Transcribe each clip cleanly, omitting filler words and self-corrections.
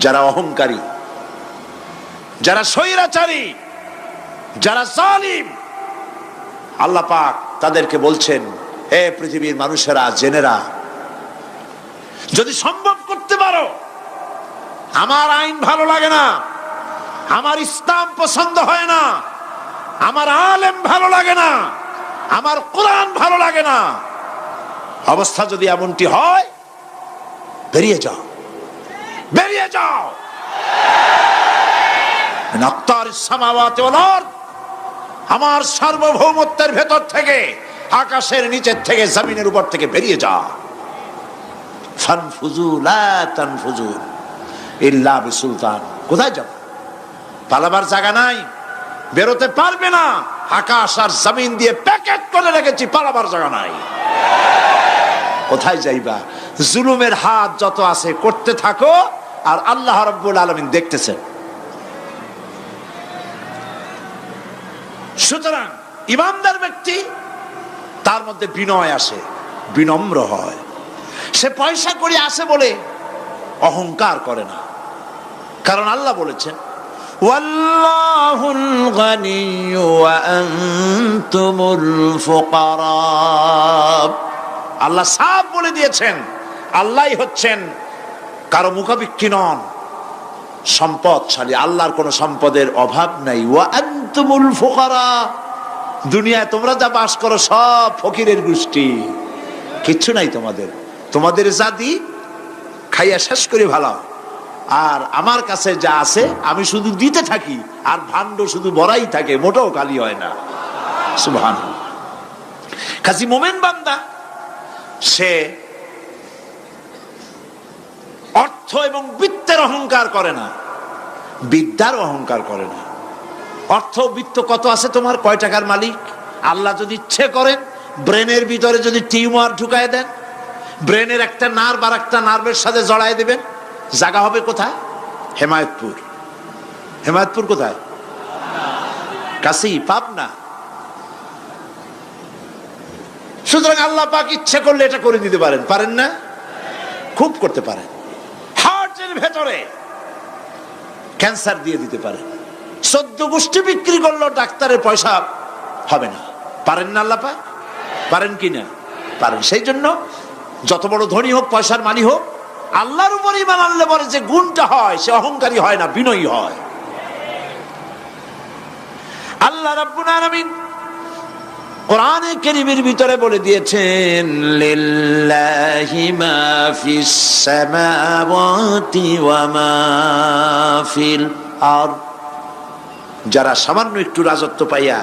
যারা অহংকারী, যারা স্বৈরাচারী, যারা জালিম, আল্লাহ পাক তাদেরকে বলছেন, হে পৃথিবীর মানুষেরা, জেনেরা, যদি সম্ভব করতে পারো, আমার আইন ভালো লাগে না, আমার ইসলাম পছন্দ হয় না, আমার আলেম ভালো লাগে না, আমার কোরআন ভালো লাগে না, অবস্থা যদি এমনটি হয়, বেরিয়ে যাও, বেরিয়ে যাও। আমার সার্বভৌমত্বের ভেতর থেকে, আকাশের নিচের থেকে, জমিনের উপর থেকে বেরিয়ে যা। ফানফুজু লা তানফুজু ইল্লা বিসুলতান। কোথায় যাব? পালাবার জায়গা নাই, বেরোতে পারবে না। আকাশ আর জমিন দিয়ে প্যাকেট করে রেখেছি, পালাবার জায়গা নাই। কোথায় যাইবা? জুলুমের হাত যত আছে করতে থাকো, আর আল্লাহ রাব্বুল আলামিন দেখতেছেন। সুতরাং ইমানদার ব্যক্তি, তার মধ্যে বিনয় আসে, বিনম্র হয়। সে পয়সা করে আসে বলে অহংকার করে না, কারণ আল্লাহ বলেছেন, ওয়াল্লাহুল গানিয়্যু ওয়া আনতুমুল ফুকারা। আল্লাহ সাফ বলে দিয়েছেন, আল্লাহই হচ্ছেন কারো মুখাপেক্ষী নন, সম্পদশালী। আল্লাহর কোন সম্পদের অভাব নাই। ওয়া আনতুমুল ফুকারা, দুনিয়ায় তোমরা যা বাস করো সব ফকিরের গোষ্ঠী, কিচ্ছু নাই তোমাদের। তোমাদের জাতি খাইয়া শেষ করে ভালো, আর আমার কাছে যা আছে আমি শুধু দিতে থাকি, আর ভাণ্ড শুধু ভরাই থাকে, মোটেও খালি হয় না। সুবহানাল্লাহ। কাজী মোমেন বান্দা সে অর্থ এবং বিত্তের অহংকার করে না, বিদ্যার অহংকার করে না। অর্থ বিত্ত কত আছে তোমার, কয় টাকার মালিক? আল্লাহ যদি ইচ্ছে করেন, ব্রেনের ভিতরে যদি টিউমার ঢুকায় দেন, ব্রেনের একটা নার্ভ আর একটা নার্ভের সাথে জড়ায় দেবেন, জায়গা হবে কোথায়? হেমায়তপুর। হেমায়তপুর কোথায়? কাছেই, পাবনা। সুতরাং আল্লাহ পাক ইচ্ছে করলে এটা করে দিতে পারেন, পারেন না? খুব করতে পারেন। হার্টের ভেতরে ক্যান্সার দিয়ে দিতে পারেন, 14 গোষ্ঠী বিক্রি করলো, ডাক্তারের পয়সা হবে না, পারেন না আল্লাহ পাক? পারেন কি না? পারেন। সেই জন্য যত বড় ধনী হোক, পয়সার মালিক হোক, আল্লাহর উপর ঈমান আনলে পরে যে গুণটা হয়, সে অহংকারী হয় না, বিনয়ী হয়। আল্লাহ রাব্বুল আলামিন কোরআনে কারীমের ভিতরে বলে দিয়েছেন, লিল্লাহি মা ফিস সামাওয়াতি ওয়া মা ফিল আরদ। যারা সামান্য একটু রাজত্ব পাইয়া,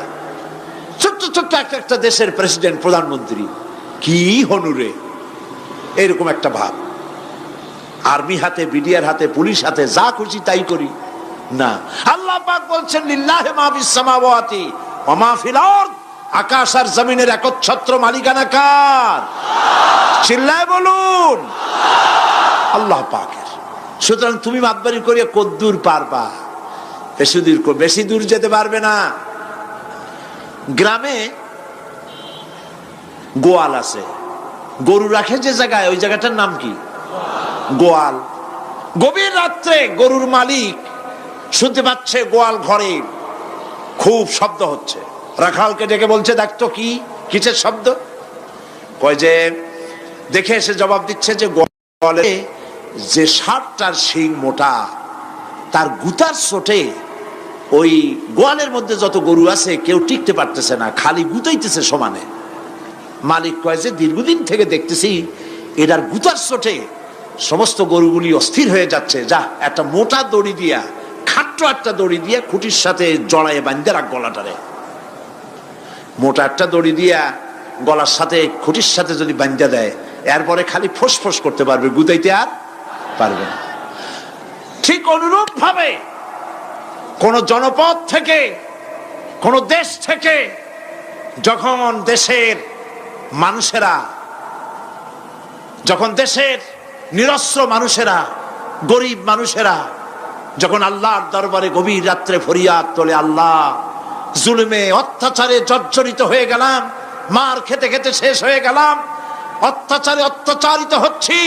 ছোট্ট ছোট্ট একটা দেশের প্রেসিডেন্ট, প্রধানমন্ত্রী, কি হনুরে, এরকম একটা ভাব। আর্মি হাতে, বিডিআর হাতে, পুলিশ হাতে, যা খুশি তাই করি না। আল্লাহ পাক বলছেন, লিল্লাহি মা ফিস সামাওয়াতি ওয়া মা ফিল আরদ। আকাশ আর জমিনের একচ্ছত্র মালিকানা কার? চিল্লায় বলুন, আল্লাহ পাকের। সুতরাং তুমি মাতবাড়ি করিয়া কদ্দূর পারবা? বেশি দূর যেতে পারবে না। গ্রামে গোয়াল আছে, গরু রাখে যে জায়গায়, ওই জায়গাটার নাম কি? গোয়াল। গভীর রাত্রে গরুর মালিক শুনতে পাচ্ছে গোয়াল ঘরে খুব শব্দ হচ্ছে। রাখালকে ডেকে বলছে, দেখতো কি, কিসের শব্দ? কয় যে, দেখে এসে জবাব দিচ্ছে যে গোয়ালে যে 60টার শিং মোটা, তার গুতার চোটে ওই গোয়ালের মধ্যে যত গরু আছে কেউ টিকতে পারতেছে না, খালি গুতাইতেছে সমানে। মালিক কয় যে, দীর্ঘদিন থেকে দেখতেছি এটার গুতার চোটে সমস্ত গরুগুলি অস্থির হয়ে যাচ্ছে, যা একটা মোটা দড়ি দিয়া, খাট্ট একটা দড়ি দিয়া খুঁটির সাথে জড়াইয়ে বাঁধতে রাখ গলাটারে। মোটা একটা দড়ি দিয়া গলার সাথে, খুঁটির সাথে যদি বাঁধতে দেয়, এরপরে খালি ফোঁস করতে পারবে, গুতাইতে আর পারবে না। ঠিক অনুরূপ ভাবে কোন জনপদ থেকে, কোন দেশ থেকে যখন দেশের মানুষেরা, যখন দেশের নিরস্ত্র মানুষেরা, গরিব মানুষেরা যখন আল্লাহর দরবারে গভীর রাত্রে ফরিয়াদ তোলে, আল্লাহ, জুলুমে অত্যাচারে জর্জরিত হয়ে গেলাম, মার খেতে খেতে শেষ হয়ে গেলাম, অত্যাচারে অত্যাচারিত হচ্ছি,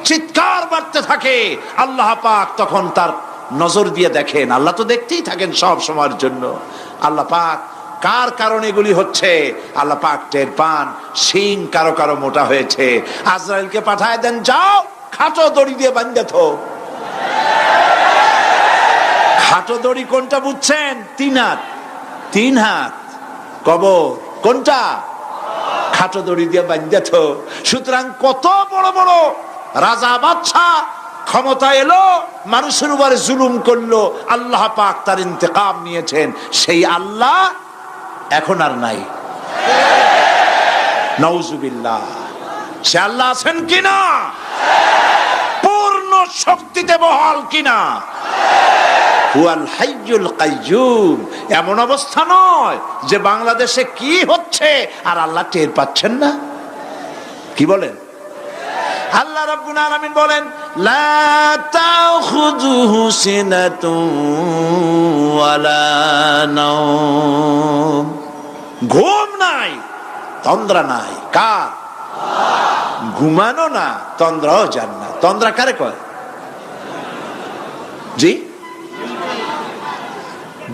চিৎকার বাড়তে থাকে, আল্লাহ পাক তখন তার নজর দিয়ে দেখেন। আল্লাহ তো দেখতেই থাকেন সব সময়ের জন্য। আল্লাহ পাক কার কারণে এগুলি হচ্ছে আল্লাহ পাক টের পান। শিং কারো কারো মোটা হয়েছে, আজরাইলকে পাঠায় দেন, যাও খাটো দড়ি দিয়ে বাঁধে থো। খাটো দড়ি কোনটা বুঝছেন? 3 হাত, 3 হাত কবর কোনটা? খাটো দড়ি দিয়ে বাঁধে থো। সুতরাং কত বড় বড় রাজা বাদশা ক্ষমতা এলো, মানুষের উপরে জুলুম করলো, আল্লাহ পাক তার ইন্তেকাম নিয়েছেন। সেই আল্লাহ এখন আর নাই, নাউজুবিল্লাহ। সে আল্লাহ আছেন কিনা? পূর্ণ শক্তিতে বহাল কিনা? হুয়াল হাইয়ুল কাইয়্যুম। এমন অবস্থা নয় যে বাংলাদেশে কি হচ্ছে আর আল্লাহ টের পাচ্ছেন না। কি বলেন? আল্লাহ রাব্বুল আলামিন বলেন, লা তাখুযুহু সিনাতুন ওয়ালা নাওম। ঘুম নাই, তন্দ্রা নাই। কার? ঘুমানো না, তন্দ্রাও যান না। তন্দ্রা কারে কয়? জি,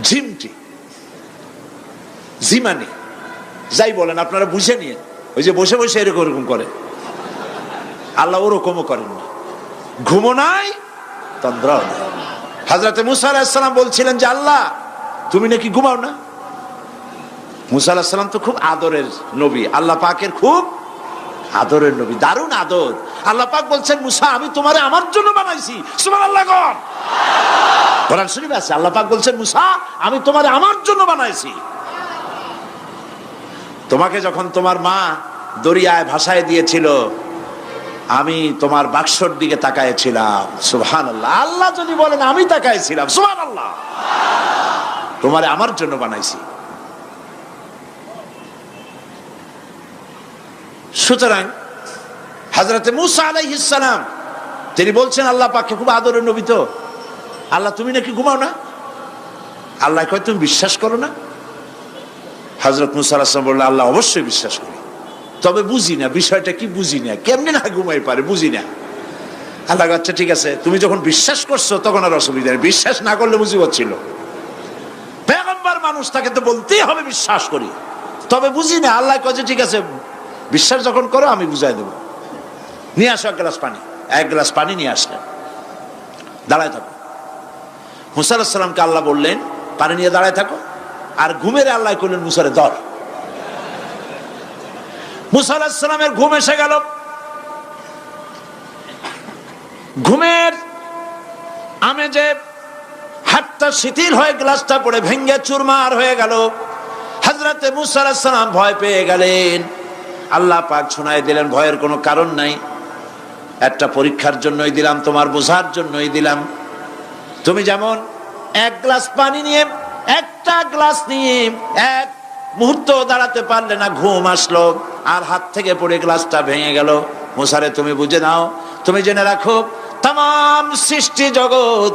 ঝিমটি, জিমানি, যাই বলেন আপনারা বুঝে নিয়ে। ওই যে বসে বসে এরকম করে, আল্লাহ ওরকমও করেন না। ঘুমো নাই, তন্দ্রাও নাই। হযরতে মুসা আলাইহিস সালাম বলছিলেন যে আল্লাহ তুমি নাকি ঘুমাও না। মুসা আলাইহিস সালাম তো খুব আদরের নবী, আল্লাহ পাকের খুব আদরের নবী, দারুণ আদর। আল্লাহ পাক বলছেন, মুসা আমি তোমারে আমার জন্য বানাইছি। সুবহানাল্লাহ। কোরআন শরীফে আছে, আল্লাহ পাক বলছেন, মুসা আমি তোমারে আমার জন্য বানাইছি। তোমাকে যখন তোমার মা দরিয়ায় ভাসায় দিয়েছিল, আমি তোমার বাক্সর দিকে তাকাইছিলাম। সুবহানাল্লাহ। আল্লাহ যদি বলেন আমি তাকাইছিলাম, সুবহানাল্লাহ। তোমারে আমার জন্য বানাইছি। সুতরাং হযরতে মুসা আলাইহিস সালাম তিনি বলছেন আল্লাহ পাককে খুব আদরের নবী, তো আল্লাহ তুমি নাকি ঘুমাও না। আল্লাহ কয় তুমি বিশ্বাস করো না। হযরত মুসা আলাইহিস সালাম বললেন, আল্লাহ অবশ্যই বিশ্বাস করি, তবে বুঝি না বিষয়টা কি, বুঝি না কেমনে না ঘুমাই পারে, বুঝি না। আল্লাহ আচ্ছা ঠিক আছে, তুমি যখন বিশ্বাস করছো তখন আর অসুবিধা নেই, বিশ্বাস না করলে মুসিবত ছিল। পয়গম্বর মানুষ, তাকে তো বলতেই হবে বিশ্বাস করি, তবে বুঝি না। আল্লাহ কয় ঠিক আছে, বিশ্বাস যখন করো আমি বুঝাই দেবো। নিয়ে আসো 1 গ্লাস পানি। 1 গ্লাস পানি নিয়ে আসলেন, দাঁড়ায় থাকো। মুসা আলাইহিস সালামকে আল্লাহ বললেন পানি নিয়ে দাঁড়ায় থাকো, আর ঘুমের আল্লাহ করলেন মুসারে ধর। মুসা আলাইহিস সালামের ঘুম এসে গেল। ঘুমের আমেজে হাতটা শিথিল হয়ে গ্লাসটা পড়ে ভেঙে চুরমার হয়ে গেল। হযরতে মুসা আলাইহিস সালাম ভয় পেয়ে গেলেন। আল্লাহ পাক শোনায় দিলেন, ভয়ের কোনো কারণ নাই, একটা পরীক্ষার জন্যই দিলাম, তোমার বোঝার জন্যই দিলাম। তুমি যেমন 1 গ্লাস পানি নিয়ে, একটা গ্লাস নিয়ে 1 মুহূর্ত দাঁড়াতে পারলে না, ঘুম আসলো আর হাত থেকে পড়ে গ্লাসটা ভেঙে গেল। মুসারে তুমি বুঝে নাও, তুমি জেনে রাখো, তাম সৃষ্টি জগৎ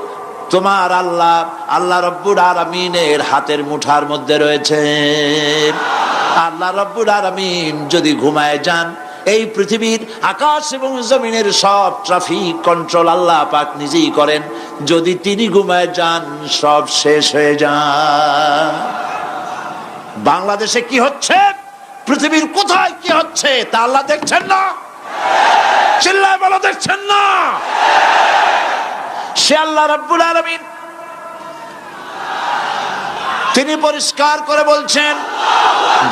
তোমার আল্লাহ, আল্লাহ রব্বুল আলামিনের হাতের মুঠার মধ্যে রয়েছে। আল্লাহ রব্বুল আলামিন যদি ঘুমায় যান, এই পৃথিবীর আকাশ এবং জমিনের সব ট্রাফিক কন্ট্রোল আল্লাহ পাক নিজেই করেন। যদি তিনি ঘুমায় যান, সব শেষ হয়ে যায়। বাংলাদেশে কি হচ্ছে, পৃথিবীর কোথায় কি হচ্ছে তা আল্লাহ দেখছেন না? চিল্লায় বলো, দেখছেন না? সে আল্লাহ রাব্বুল আলামিন তিনি পরিষ্কার করে বলছেন,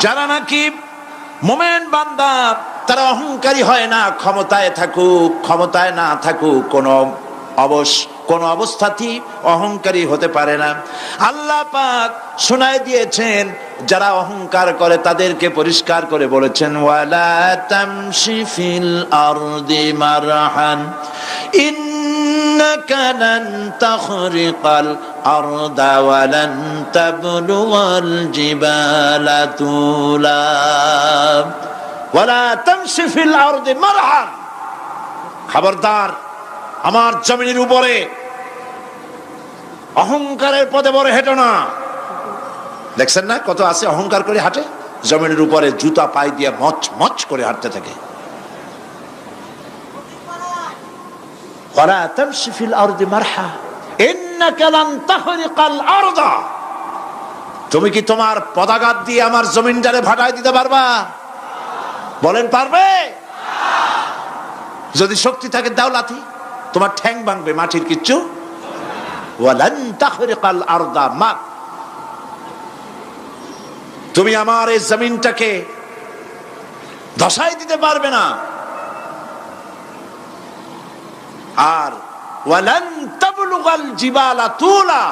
যারা নাকি মুমিন বান্দা তারা অহংকারী হয় না, ক্ষমতায় থাকুক ক্ষমতায় না থাকুক, কোন অবস্থাতেই অহংকারী হতে পারে না। আল্লাহ পাক শোনায় দিয়েছেন, যারা অহংকার করে তাদেরকে পরিষ্কার করে বলেছেন, ওয়ালা তামশি ফিল আরদি মারহান ইন্নাকা লান তাখরিকাল আরদা ওয়া লান তাবলুগাল জিবালা তুলা ওয়ালা তামশি ফিল আরদি মারহান। খবরদার, আমার জমিনের উপরে অহংকারের পদে বড় হেঁটো না। দেখছেন না কত আছে অহংকার করে হাঁটে, জমিনের উপরে জুতা পায়ে দিয়ে মচ মচ করে হাঁটতে থাকে। ওয়ালা তামশি ফিল আরদি মারহা ইন্নাকা লান তাখরিকাল আরদা। তুমি কি তোমার পদাঘাত দিয়ে আমার জমিনটারে ফাটাই দিতে পারবা? বলেন পারবে? যদি শক্তি থাকে দাও লাথি, তোমার ঠ্যাং ভাঙবে, মাটির কিচ্ছু। ওয়ালান তাখরিকাল আরদা মা, তুমি আমার এই জমিনটাকে ধসাই দিতে পারবে না। আর ওয়ালান তাবলুগাল জিবালা তুলা,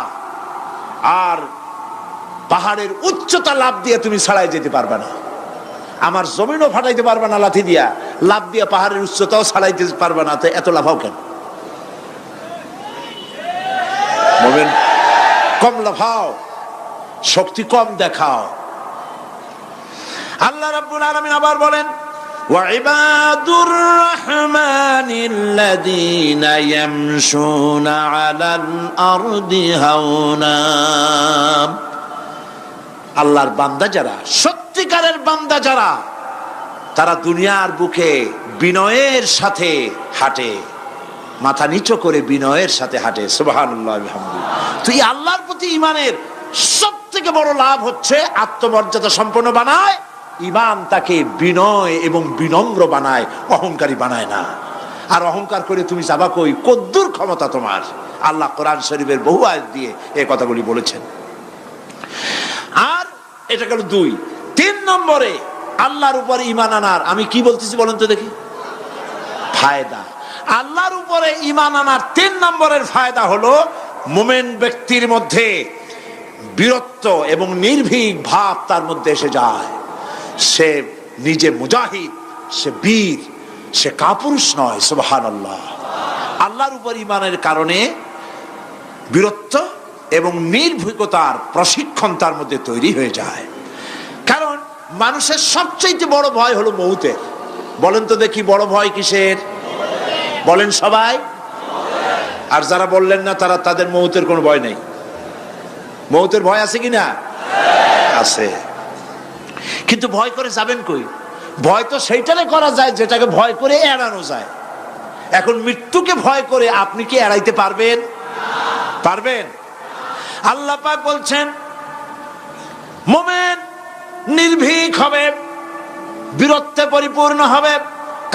আর পাহাড়ের উচ্চতা লাফ দিয়ে তুমি ছাড়াই যেতে পারবে না। আমার জমিনও ফাটাইতে পারবে না লাথি দিয়া, লাফ দিয়ে পাহাড়ের উচ্চতাও ছাড়াইতে পারবে না। তো এত লাফাও কেন? বলবেন কম লাফাও, শক্তি কম দেখাও। আল্লাহ রাব্বুল আলামিন আবার বলেন ওয়াইবাদুর রাহমানিল্লাযীনা ইয়ামশুনা আলাল আরদি হাওনা। আল্লাহর বান্দা যারা, সত্যিকারের বান্দা যারা, তারা দুনিয়ার বুকে বিনয়ের সাথে হাঁটে, মাথা নিচু করে বিনয়ের সাথে হাঁটে। সুবহানাল্লাহ আলহামদুলিল্লাহ। তো এই আল্লাহর প্রতি ঈমানের সব থেকে বড় লাভ হচ্ছে আত্মমর্যাদা সম্পন্ন বানায়। ঈমান তাকে বিনয় এবং বিনম্র বানায়, অহংকারী বানায় না। আর অহংকার করে তুমি যাবা কই? কদ্দুর ক্ষমতা তোমার? আল্লাহ কোরআন শরীফের বহু আয়াত দিয়ে এই কথাগুলি বলেছেন। আর এটা গেল 2। 3 নম্বরে আল্লাহর উপর ঈমান আনার, আমি কি বলতেছি বলেন তো দেখি, ফায়দা। আল্লাহর উপরে ঈমান আনার 3 নম্বরের ফায়দা হলো মুমিন ব্যক্তির মধ্যে বীরত্ব এবং নির্ভীক ভাব তার মধ্যে এসে যায়। সে নিজে মুজাহিদ, সে বীর, সে কাপুরুষ নয়। সুবহানাল্লাহ। আল্লাহর উপর ঈমানের কারণে বীরত্ব এবং নির্ভীকতার প্রশিক্ষণ তার মধ্যে তৈরি হয়ে যায়। কারণ মানুষের সবচেয়ে বড় ভয় হলো মৌতের। বলেন তো দেখি বড় ভয় কিসের? বলেন সবাই। আর যারা বললেন না তারা, তাদের মৌতের কোনো ভয় নেই। মৌতের ভয় আছে কিনা? আছে। কিন্তু ভয় করে যাবেন কই? ভয় তো সেইটারে করা যায় যেটাকে ভয় করে এড়ানো যায়। এখন মৃত্যুকে ভয় করে আপনি কি এড়াইতে পারবেন? পারবেন? আল্লাহ পাক বলছেন মুমিন নির্ভীক হবে, বীরত্বে পরিপূর্ণ হবে,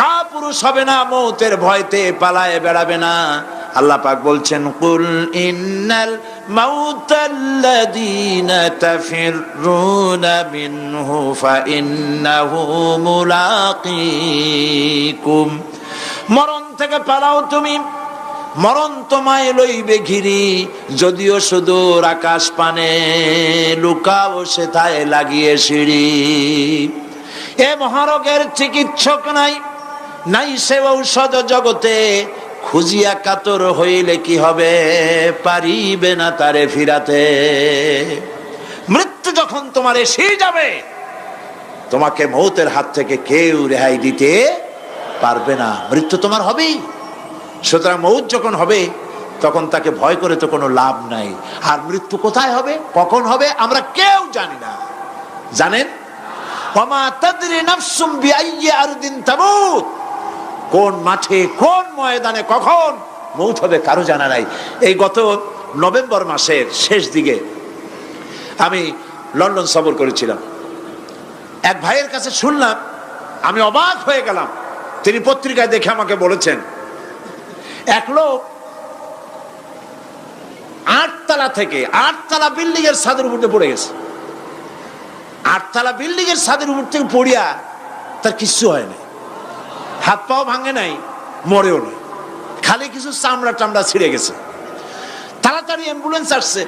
কাপুরুষ হবে না, মৌতের ভয়তে পালায়ে বেড়াবে না। আল্লাহ পাক বলছেন কুল ইন্নাল মাউতাল্লাযীনা তাফিরুনা মিনহু ফাইন্নাহু মুলাকীকুম। মরণ থেকে পালাও তুমি, মরণ তোমায় লইবে ঘিরি, যদিও সুদূর আকাশ পানে, লুকাও সেথায় লাগিয়ে সিঁড়ি। এ মহারোগের চিকিৎসক নাই, নাই সে ঔষধ জগতে, খুঁজিয়া কাতর হইলে কি হবে, পারিবে না তারে ফিরাতে। মৃত্যু যখন তোমার এসে যাবে, তোমাকে মৌতের হাত থেকে কেউ রেহাই দিতে পারবে না। মৃত্যু তোমার হবেই। সুতরাং মৌত যখন হবে তখন তাকে ভয় করে তো কোনো লাভ নাই। আর মৃত্যু কোথায় হবে, কখন হবে, আমরা কেউ জানি না। জানেন? ওয়ামা তাদরি নাফসুম বিআইয়ি আরদিন তামুত। কোন মাঠে, কোন ময়দানে কখন মৌত হবে কারো জানা নাই। এই গত নভেম্বর মাসের শেষ দিকে আমি লন্ডন সফর করেছিলাম। এক ভাইয়ের কাছে শুনলাম, আমি অবাক হয়ে গেলাম। তিনি পত্রিকায় দেখে আমাকে বলেছেন এক লোক 8 তলা থেকে 8 তলা বিল্ডিং এর ছাদের উপর পড়ে গেছে। 8 তলা বিল্ডিং এর ছাদের উপর থেকে পড়িয়া তার কিচ্ছু হয় না, হাত পাও ভাঙে নাই, মরেও নাই, খালি কিছু চামড়া টামড়া ছিঁড়ে গেছে। তাড়াতাড়ি অ্যাম্বুলেন্স আসছে,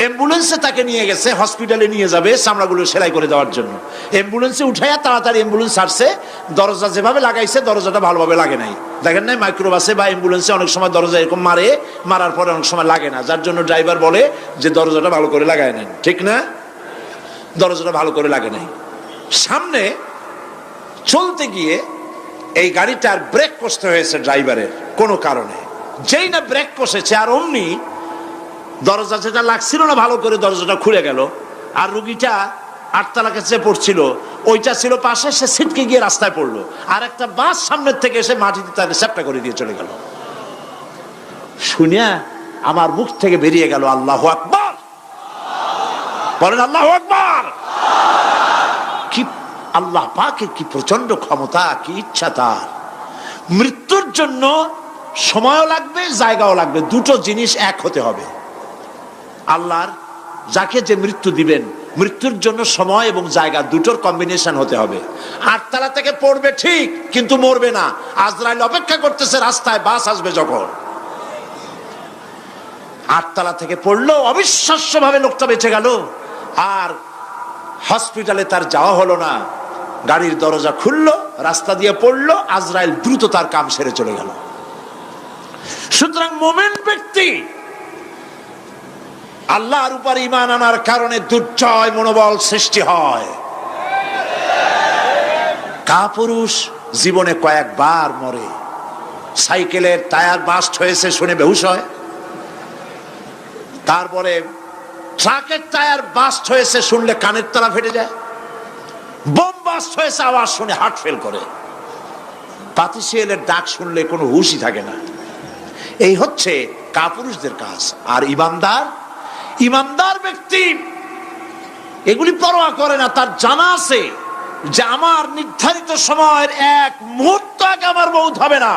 অ্যাম্বুলেন্সে তাকে নিয়ে গেছে, হসপিটালে নিয়ে যাবে চামড়াগুলো সেলাই করে দেওয়ার জন্য। অ্যাম্বুলেন্সে উঠাইয়া তাড়াতাড়ি অ্যাম্বুলেন্স আসছে। দরজা যেভাবে লাগাইছে দরজাটা ভালোভাবে লাগে নাই। দেখেন নাই মাইক্রোবাসে বা অ্যাম্বুলেন্সে অনেক সময় দরজা এরকম মারে, মারার পরে অনেক সময় লাগে না, যার জন্য ড্রাইভার বলে যে দরজাটা ভালো করে লাগায় নেন, ঠিক না? দরজাটা ভালো করে লাগে নাই। সামনে চলতে গিয়ে এই গাড়িটার ব্রেক কষতে হয়েছে ড্রাইভারের কোনো কারণে। যেই না ব্রেক কষেছে আর অমনি দরজা যেটা লাগছিল না ভালো করে, দরজাটা খুলে গেল। আর রুগীটা 8 তলা কাছে পড়ছিল, ওইটা ছিল পাশে, সে ছিটকে গিয়ে রাস্তায় পড়লো। আর একটা বাস সামনের থেকে এসে মাটিতে তাকে চ্যাপটা করে দিয়ে চলে গেল। শুনিয়া আমার মুখ থেকে বেরিয়ে গেল আল্লাহু আকবার। বলেন আল্লাহু আকবার। কি আল্লাহ পাকের কি প্রচন্ড ক্ষমতা, কি ইচ্ছা তার। মৃত্যুর জন্য সময়ও লাগবে, জায়গাও লাগবে, দুটো জিনিস এক হতে হবে। আল্লাহর যাকে যে মৃত্যু দিবেন, মৃত্যুর জন্য সময় এবং জায়গা দুটোর কম্বিনেশন হতে হবে। 8 তলা থেকে পড়বে ঠিক, কিন্তু মরবে না। আজরাইল অপেক্ষা করতেছে রাস্তায়, বাস আসবে যখন। 8 তলা থেকে পড়লো, অবিশ্বাস্য ভাবে লোকটা বেঁচে গেল। আর হসপিটালে তার যাওয়া হলো না। গাড়ির দরজা খুললো, রাস্তা দিয়ে পড়লো, আজরাইল দ্রুত তার কাম সেরে চলে গেল। সুতরাং মুমিন ব্যক্তি আল্লাহর উপর ঈমান আনার কারণে দুর্জয় মনোবল সৃষ্টি হয়। কাপুরুষ জীবনে কয়েকবার মরে। সাইকেলের টায়ার বাস্ট হয়েছে শুনে বেহুশ হয়। তারপরে ট্রাকের টায়ার বাস্ট হয়েছে শুনলে কানের তলা ফেটে যায়। বোম বাস্ট হয়েছে আওয়াজ শুনে হার্ট ফেল করে। পাতিশিয়ালের ডাক শুনলে কোনো হুশই থাকে না। এই হচ্ছে কাপুরুষদের কাজ। আর ইমানদার ব্যক্তি এগুলি পরোয়া করে না। তার জানা আছে যে আমার নির্ধারিত সময়ের এক মুহূর্ত আগে আমার মৌত হবে না।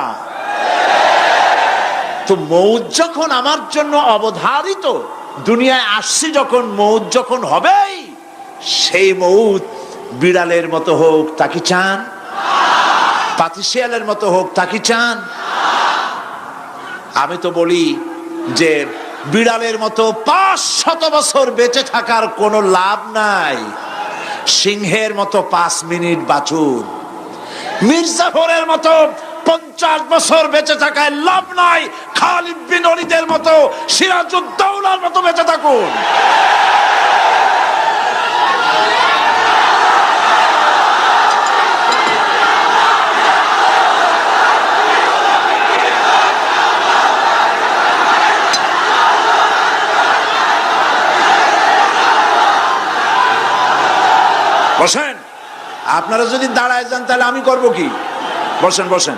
তো মৌত যখন আমার জন্য অবধারিত, দুনিয়ায় আসছি যখন, মৌত যখন হবেই, সেই মৌত বিড়ালের মতো হোক তা কি চান? পাতিশিয়ালের মতো হোক তা কি চান? আমি তো বলি যে বিড়ালের মতো 500 বছর বেঁচে থাকার কোনো লাভ নাই। সিংহের মতো 5 মিনিট বাঁচুন। মির্জাফরের মতো 50 বছর বেঁচে থাকায় লাভ নাই। খালিদ বিন ওলীদের মতো, সিরাজউদ্দৌলার মতো বেঁচে থাকুন। বসেন। আপনারা যদি দাঁড়ায় যান তাহলে আমি করব কি? বসেন বসেন।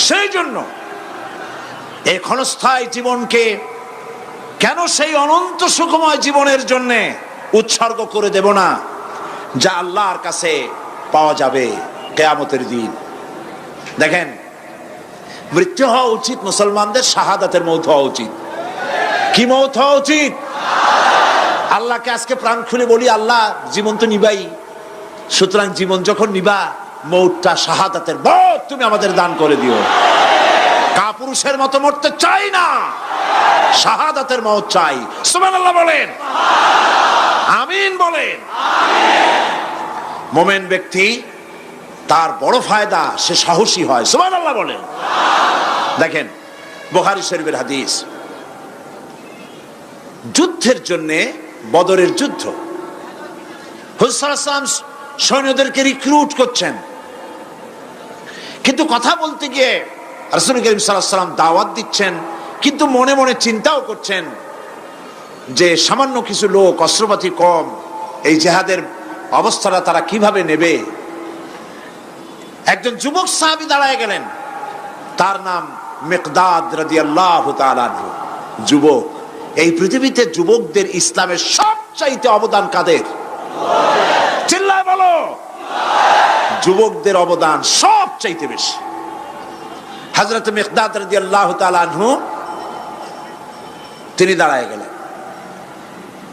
সেই জন্য এই ক্ষণস্থায়ী জীবনকে কেন সেই অনন্ত সুখময় জীবনের জন্য উৎসর্গ করে দেব না, যা আল্লাহর কাছে পাওয়া যাবে কিয়ামতের দিন। দেখেন, মৃত্যু হওয়া উচিত মুসলমানদের, শাহাদাতের মৌত হওয়া উচিত। কি মৌত হওয়া উচিত? আল্লাহকে আজকে প্রাণ খুলে বলি, আল্লাহ জীবন তো নিবাই, সুতরাং জীবন যখন নিবা, মৌতটা শাহাদাতের মৌত তুমি আমাদের দান করে দিও। কাপুরুষের মতো মরতে চাই না, শাহাদাতের মৌত চাই। সুবহানাল্লাহ বলেন, আমিন বলেন। মুমিন ব্যক্তি তার বড় ফায়দা, সে সাহসী হয়। সুবহানাল্লাহ বলেন। দেখেন, বুখারী শরীফের হাদিস, যুদ্ধের জন্য, বদরের যুদ্ধ, হুজুর সাল্লাল্লাহু আলাইহি ওয়াসাল্লাম সৈন্যদেরকে রিক্রুট করছেন, কিন্তু কথা বলতে গিয়ে রাসূল করিম সাল্লাল্লাহু আলাইহি ওয়াসাল্লাম দাওয়াত দিচ্ছেন, কিন্তু মনে মনে চিন্তাও করছেন যে সামান্য কিছু লোক, অস্ত্রপাতি কম, এই জিহাদের অবস্থাটা তারা কিভাবে নেবে। একজন যুবক সাহাবী দাঁড়ায় গেলেন, তার নাম মিকদাদ রাদিয়াল্লাহু তাআলা আনহু। যুবক, এই পৃথিবীতে যুবকদের ইসলামের সবচাইতে অবদান কাদের? চিল্লায় বলো। যুবকদের অবদান সবচাইতে বেশি। হযরত মিকদাদ রাদিয়াল্লাহু তাআলা আনহু তিনি দাঁড়ায় গেলেন,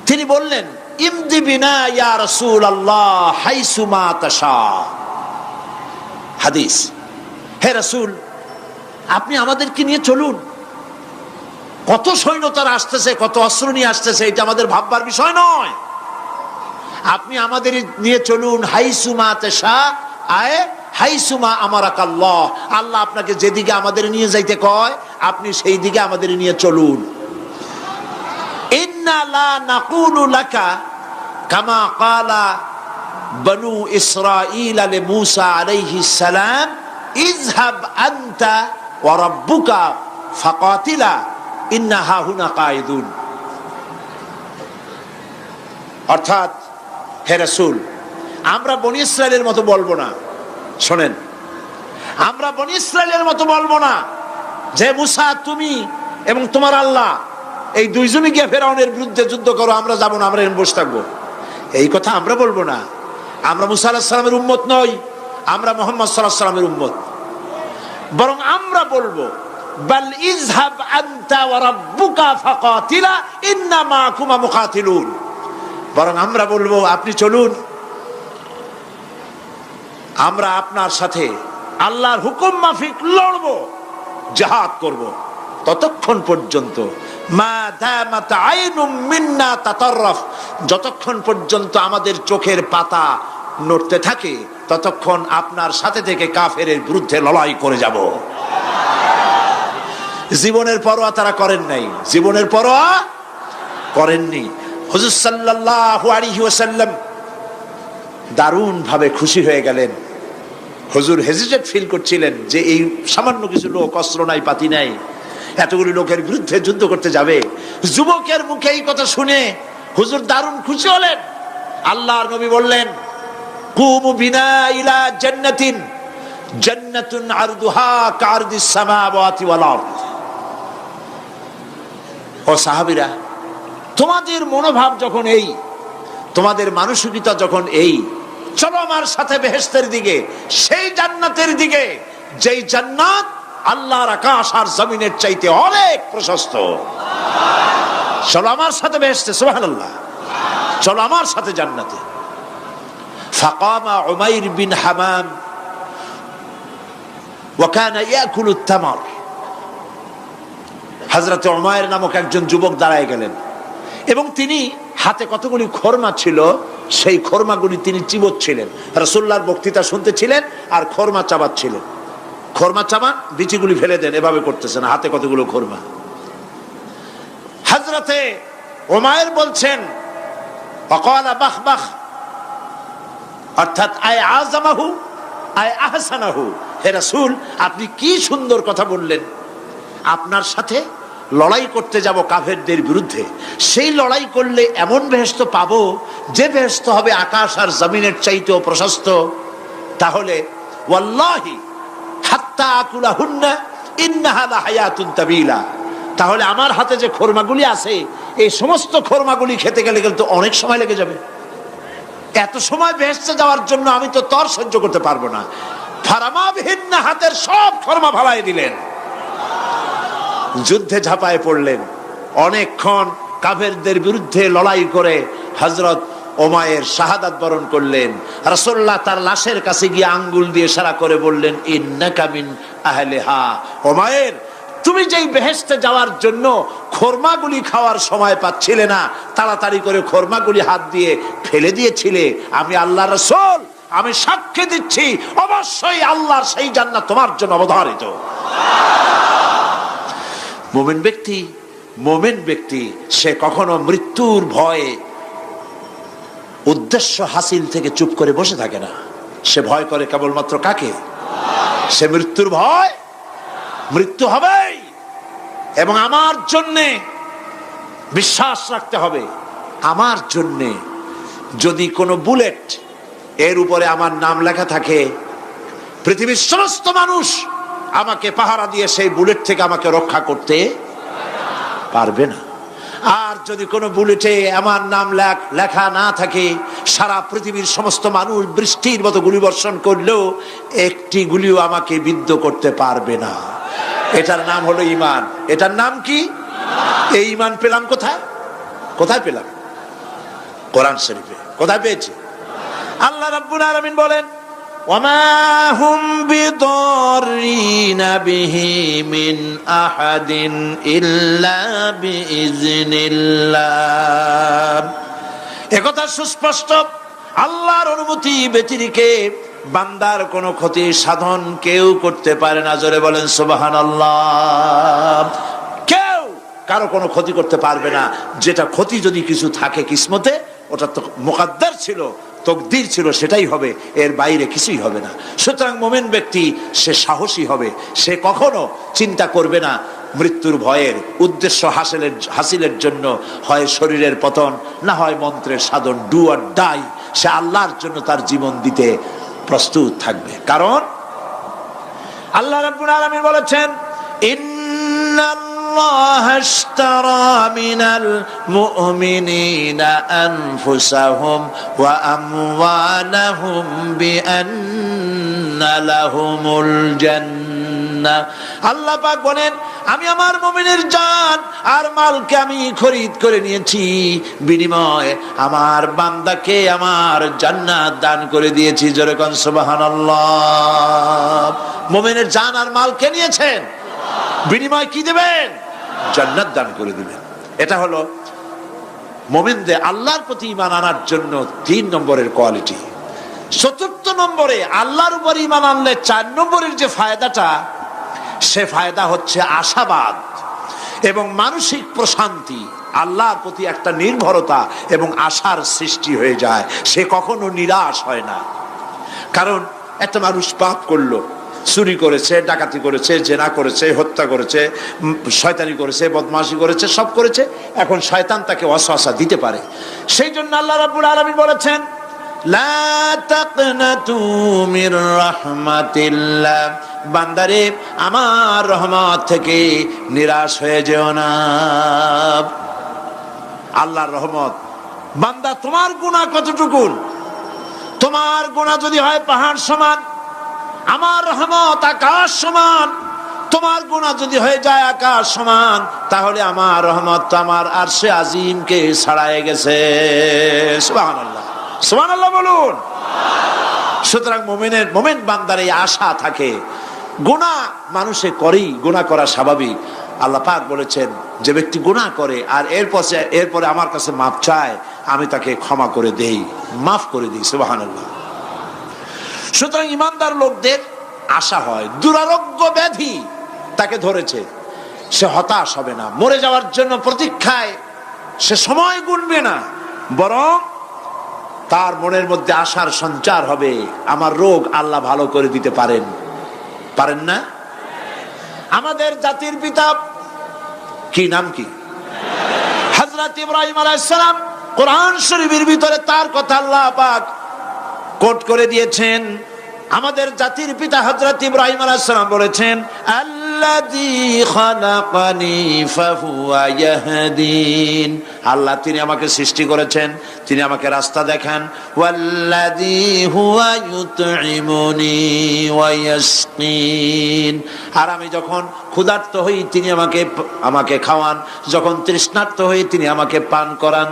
তিনি বললেন, ইমদি বিনা ইয়া রাসূলুল্লাহ হাইসুমা তাশা। হাদিস, হে রাসূল, আপনি আমাদেরকে নিয়ে চলুন। কত সৈন্য তারা আসতেছে, কত অস্ত্র নিয়ে আসতেছে, এটা আমাদের ভাববার বিষয় নয়। আপনি আমাদের নিয়ে চলুন, হাইসুমা তাশা আয় হাইসুমা আমারাকাল্লাহ। আল্লাহ আপনাকে যেদিকে আমাদের নিয়ে যাইতে কয়, আপনি সেই দিকে আমাদের নিয়ে চলুন। ইন্না লা নাকুলু লাকা কামা ক্বালা বনু ইসরাঈল লি মূসা আলাইহিস সালাম, ইযহাব আনতা ওয়া রাব্বুকা ফাকাতিলা ইন্না হাহুনা কায়িদুন। অর্থাৎ, হে রাসূল, আমরা বনি ইসরাইলের মতো বলবো না। শোনেন, আমরা বনি ইসরাইলের মতো বলবো না যে মুসা তুমি এবং তোমার আল্লাহ এই দুইজনই গিয়ে ফেরাউনের বিরুদ্ধে যুদ্ধ করো, আমরা যাবো না, আমরা এখানে বসে থাকবো। এই কথা আমরা বলবো না। আমরা মুসা আলাইহিস সালামের উম্মত নই, আমরা মুহাম্মদ সাল্লাল্লাহু আলাইহি ওয়াসাল্লামের উম্মত। বরং আমরা বলবো বাল ইযহাব আনতা ওয়া রাব্বুকা ফাকাতিলা ইন্না মাআকুমা মুকাতিলুন। বরং আমরা বলবো আপনি চলুন, আমরা আপনার সাথে আল্লাহর হুকুম মাফিক লড়বো, জিহাদ করব। ততক্ষণ পর্যন্ত মা দামাত আইনুম মিন্না তাতাররাফ, যতক্ষণ পর্যন্ত আমাদের চোখের পাতা নড়তে থাকে ততক্ষণ আপনার সাথে থেকে কাফেরের বিরুদ্ধে লড়াই করে যাব। জীবনের পরোয়া তারা করেন নাই, জীবনের পরোয়া করেননি। হুজুর সাল্লাল্লাহু আলাইহি ওয়াসাল্লাম দারুণ ভাবে খুশি হয়ে গেলেন। হুজুর হেজিটেট ফিল করছিলেন যে এই সামান্য কিছু লোক, অস্ত্র নাই পাতি নাই, এতগুলি লোকের বিরুদ্ধে যুদ্ধ করতে যাবে। যুবকের মুখে এই কথা শুনে হুজুর দারুণ খুশি হলেন। আল্লাহর নবী বললেন কুমু বিনা ইলা জান্নাতিন জান্নাতুন আরদুহা কারদিস সামাওয়াতি ওয়াল আরদ। ও সাহাবীরা, তোমাদের মনোভাব যখন এই, তোমাদের মানসিকতা যখন এই, চলো আমার সাথে বেহেশতের দিকে, সেই জান্নাতের দিকে যেই জান্নাত আল্লাহর আকাশ আর জমিনের চাইতে অনেক প্রশস্ত। চলো আমার সাথে বেহেশতে, সুবহানাল্লাহ, চলো আমার সাথে জান্নাতে। ফাকামা উমাইর বিন হামাম ওয়া কানা ইয়াকুলুত তামার। হযরত উমাইর নামক একজন যুবক দাঁড়ায় গেলেন এবং তিনি হাতে কতগুলি খরমা ছিল, সেই খরমাগুলি তিনি চিবোচ্ছিলেন। রাসূলুল্লাহর বক্তৃতা শুনতেছিলেন আর খরমা চাবাচ্ছিলেন। খরমা চাবান, বিচিগুলি ফেলে দেন, এভাবে করতেছেন, হাতে কতগুলো খরমা। হযরতে উমাইর বলছেন ওয়াকালা বাখ বাখ, অর্থাৎ আয় আযমাহু আয় আহসানাহু। হে রাসূল, আপনি কি সুন্দর কথা বললেন। আপনার সাথে লড়াই করতে যাব কাফেরদের বিরুদ্ধে, সেই লড়াই করলে এমন বেহেশত পাবো যে বেহেশত হবে আকাশ আর জমিনের চাইতেও প্রশস্ত। তাহলে ওয়াল্লাহি হাত্তা আকুলাহুন্না ইন্নাহা লাহায়াতুন তাবিলা, তাহলে আমার হাতে যে খরমাগুলি আছে এই সমস্ত খরমাগুলি খেতে গেলে কিন্তু অনেক সময় লেগে যাবে। এত সময় বেহেশতে যাওয়ার জন্য আমি তো তর সহ্য করতে পারবো না। ফারামাবিহিন্না, হাতের সব খরমা ফালাই দিলেন, যুদ্ধে ঝাঁপায় পড়লেন। অনেকক্ষণ কাফেরদের বিরুদ্ধে লড়াই করে হযরত উমাইর শাহাদাত বরণ করলেন। রাসূলুল্লাহ তার লাশের কাছে গিয়ে আঙ্গুল দিয়ে ইশারা করে বললেন ইন্নাকা মিন আহলিহা। উমাইর, তুমি যেই বেহেশতে যাওয়ার জন্য খরমাগুলি খাওয়ার সময় পাচ্ছিলে না, তাড়াতাড়ি করে খরমাগুলি হাত দিয়ে ফেলে দিয়েছিলে, আমি আল্লাহর রাসূল, আমি সাক্ষ্য দিচ্ছি অবশ্যই আল্লাহর সেই জান্নাত তোমার জন্য অবধারিত। মুমিন ব্যক্তি সে কখনো মৃত্যুর ভয়ে উদ্দেশ্য হাসিল থেকে চুপ করে বসে থাকে না। সে ভয় করে কেবলমাত্র কাকে? সে মৃত্যুর ভয়, মৃত্যু হবেই এবং আমার জন্যে বিশ্বাস রাখতে হবে। আমার জন্যে যদি কোনো বুলেট এর উপরে আমার নাম লেখা থাকে, পৃথিবীর সমস্ত মানুষ আমাকে পাহারা দিয়ে সেই বুলেট থেকে আমাকে রক্ষা করতে পারবে না। আর যদি কোনো বুলেটে আমার নাম লেখা না থাকে, সারা পৃথিবীর সমস্ত মানুষ বৃষ্টির মতো গুলি বর্ষণ করলেও একটি গুলিও আমাকে বিদ্ধ করতে পারবে না। এটার নাম হলো ঈমান। এটার নাম কি? এই ঈমান পেলাম কোথায়? কোথায় পেলাম? কোরআন শরীফে। কোথায় পেয়েছি? আল্লাহ রাব্বুল আলামিন বলেন ওয়ামা হুম বিদরিনা বিহি মিন আহাদিন ইল্লা বিইজনিল্লাহ। একথা সুস্পষ্ট, আল্লাহর অনুমতি ব্যতিরেকে বান্দার কোনো ক্ষতি সাধন কেউ করতে পারে না। জোরে বলেন সুবহানাল্লাহ। কেউ কারো কোনো ক্ষতি করতে পারবে না। যেটা ক্ষতি যদি কিছু থাকে কিসমতে, ওটা তো মুকদ্দার ছিল, তকদির ছিল, সেটাই হবে, এর বাইরে কিছুই হবে না। সুতরাং মুমিন ব্যক্তি সে সাহসী হবে, সে কখনো চিন্তা করবে না মৃত্যুর ভয়ের। উদ্দেশ্য হাসিলের জন্য হয় শরীরের পতন, না হয় মন্ত্রের সাধন, ডু অর ডাই, সে আল্লাহর জন্য তার জীবন দিতে প্রস্তুত থাকবে। কারণ আল্লাহ রাব্বুল আলামিন বলেছেন ইন্নাল্লাহা আশতারা মিনাল মুমিনিনা আনফুসাহুম ওয়া আমওয়ালাহুম বিআন্না লাহুমুল জান্নাহ। আল্লাহ পাক বলেন, আমি আমার মুমিনের জান আর মালকে আমি খরিদ করে নিয়েছি, বিনিময়ে আমার বান্দাকে আমার জান্নাত দান করে দিয়েছি। জোরে কোন সুবহানাল্লাহ। মুমিনের জান আর মালকে নিয়েছেন, বিনিময় কি দেবেন? জান্নাত দান করে দিবেন। এটা হলো মুমিনদের আল্লাহর প্রতি ঈমান আনার জন্য 3 নম্বরের কোয়ালিটি। 4th নম্বরে আল্লাহর উপর ঈমান আনলে 4 নম্বরের যে ফায়দাটা, সে ফায়দা হচ্ছে আশাবাদ এবং মানসিক প্রশান্তি। আল্লাহর প্রতি একটা নির্ভরতা এবং আশার সৃষ্টি হয়ে যায়, সে কখনো নিরাশ হয় না। কারণ একটা মানুষ পাপ করলো, চুরি করেছে, ডাকাতি করেছে, জেনা করেছে, হত্যা করেছে, শয়তানি করেছে, বদমাশি করেছে, সব করেছে। এখন শয়তান তাকে ওয়াসওয়াসা দিতে পারে। সেই জন্য আল্লাহ রাব্বুল আলামিন বলেছেন, লা তাকনাতু মির রাহমাতিল্লাহ, বান্দারে আমার রহমত থেকে নিরাশ হয়ে যেও না। আল্লাহর রহমত, বান্দা তোমার গুনাহ কতটুকু? তোমার গুনাহ যদি হয় পাহাড় সমান, আমার রহমত আকাশ সমান। তোমার গুনাহ যদি হয়ে যায় আকাশ সমান, তাহলে আমার রহমত তো আমার আরশে আজিমকে ছাড়ায় গেছে। সুবহানাল্লাহ, সুবহানাল্লাহ বলুন। সুতরাং মুমিন বান্দার এই আশা থাকে। গুনাহ মানুষে করেই, গুনাহ করা স্বাভাবিক। আল্লাহ পাক বলেছেন, যে ব্যক্তি গুনাহ করে আর এরপরে আমার কাছে মাফ চায়, আমি তাকে ক্ষমা করে দেই, মাফ করে দিই। সুবহানাল্লাহ। সুতরাং ইমানদার লোকদের আশা হয়, দুরারোগ্য ব্যাধি তাকে ধরেছে, সে হতাশ হবে না, মরে যাওয়ার জন্য প্রতীক্ষায় সে সময় গুনবে না, বরং তার মনের মধ্যে আশার সঞ্চার হবে, আমার রোগ আল্লাহ ভালো করে দিতে পারেন। পারেন না? আমাদের জাতির পিতা কি নাম কি? হযরত ইব্রাহিম আলাইহিস সালাম। কোরআন শরীফের ভিতরে তার কথা আল্লাহ পাক কোট করে দিয়েছেন। আমাদের জাতির পিতা হযরত ইব্রাহিম আলাইহিস সালাম বলেছেন, আল্লাযী খালাকানি ফাহুয়া ইয়াহদিন। আল্লাহ তিনি আমাকে সৃষ্টি করেছেন, তিনি আমাকে রাস্তা দেখান। ওয়াল্লাযী হুয়া ইউতঈমুনি ওয়া ইয়াসকিন। আর আমি যখন ক্ষুধার্ত হই তিনি আমাকে খাওয়ান, যখন তৃষ্ণার্ত হই তিনি আমাকে পান করান।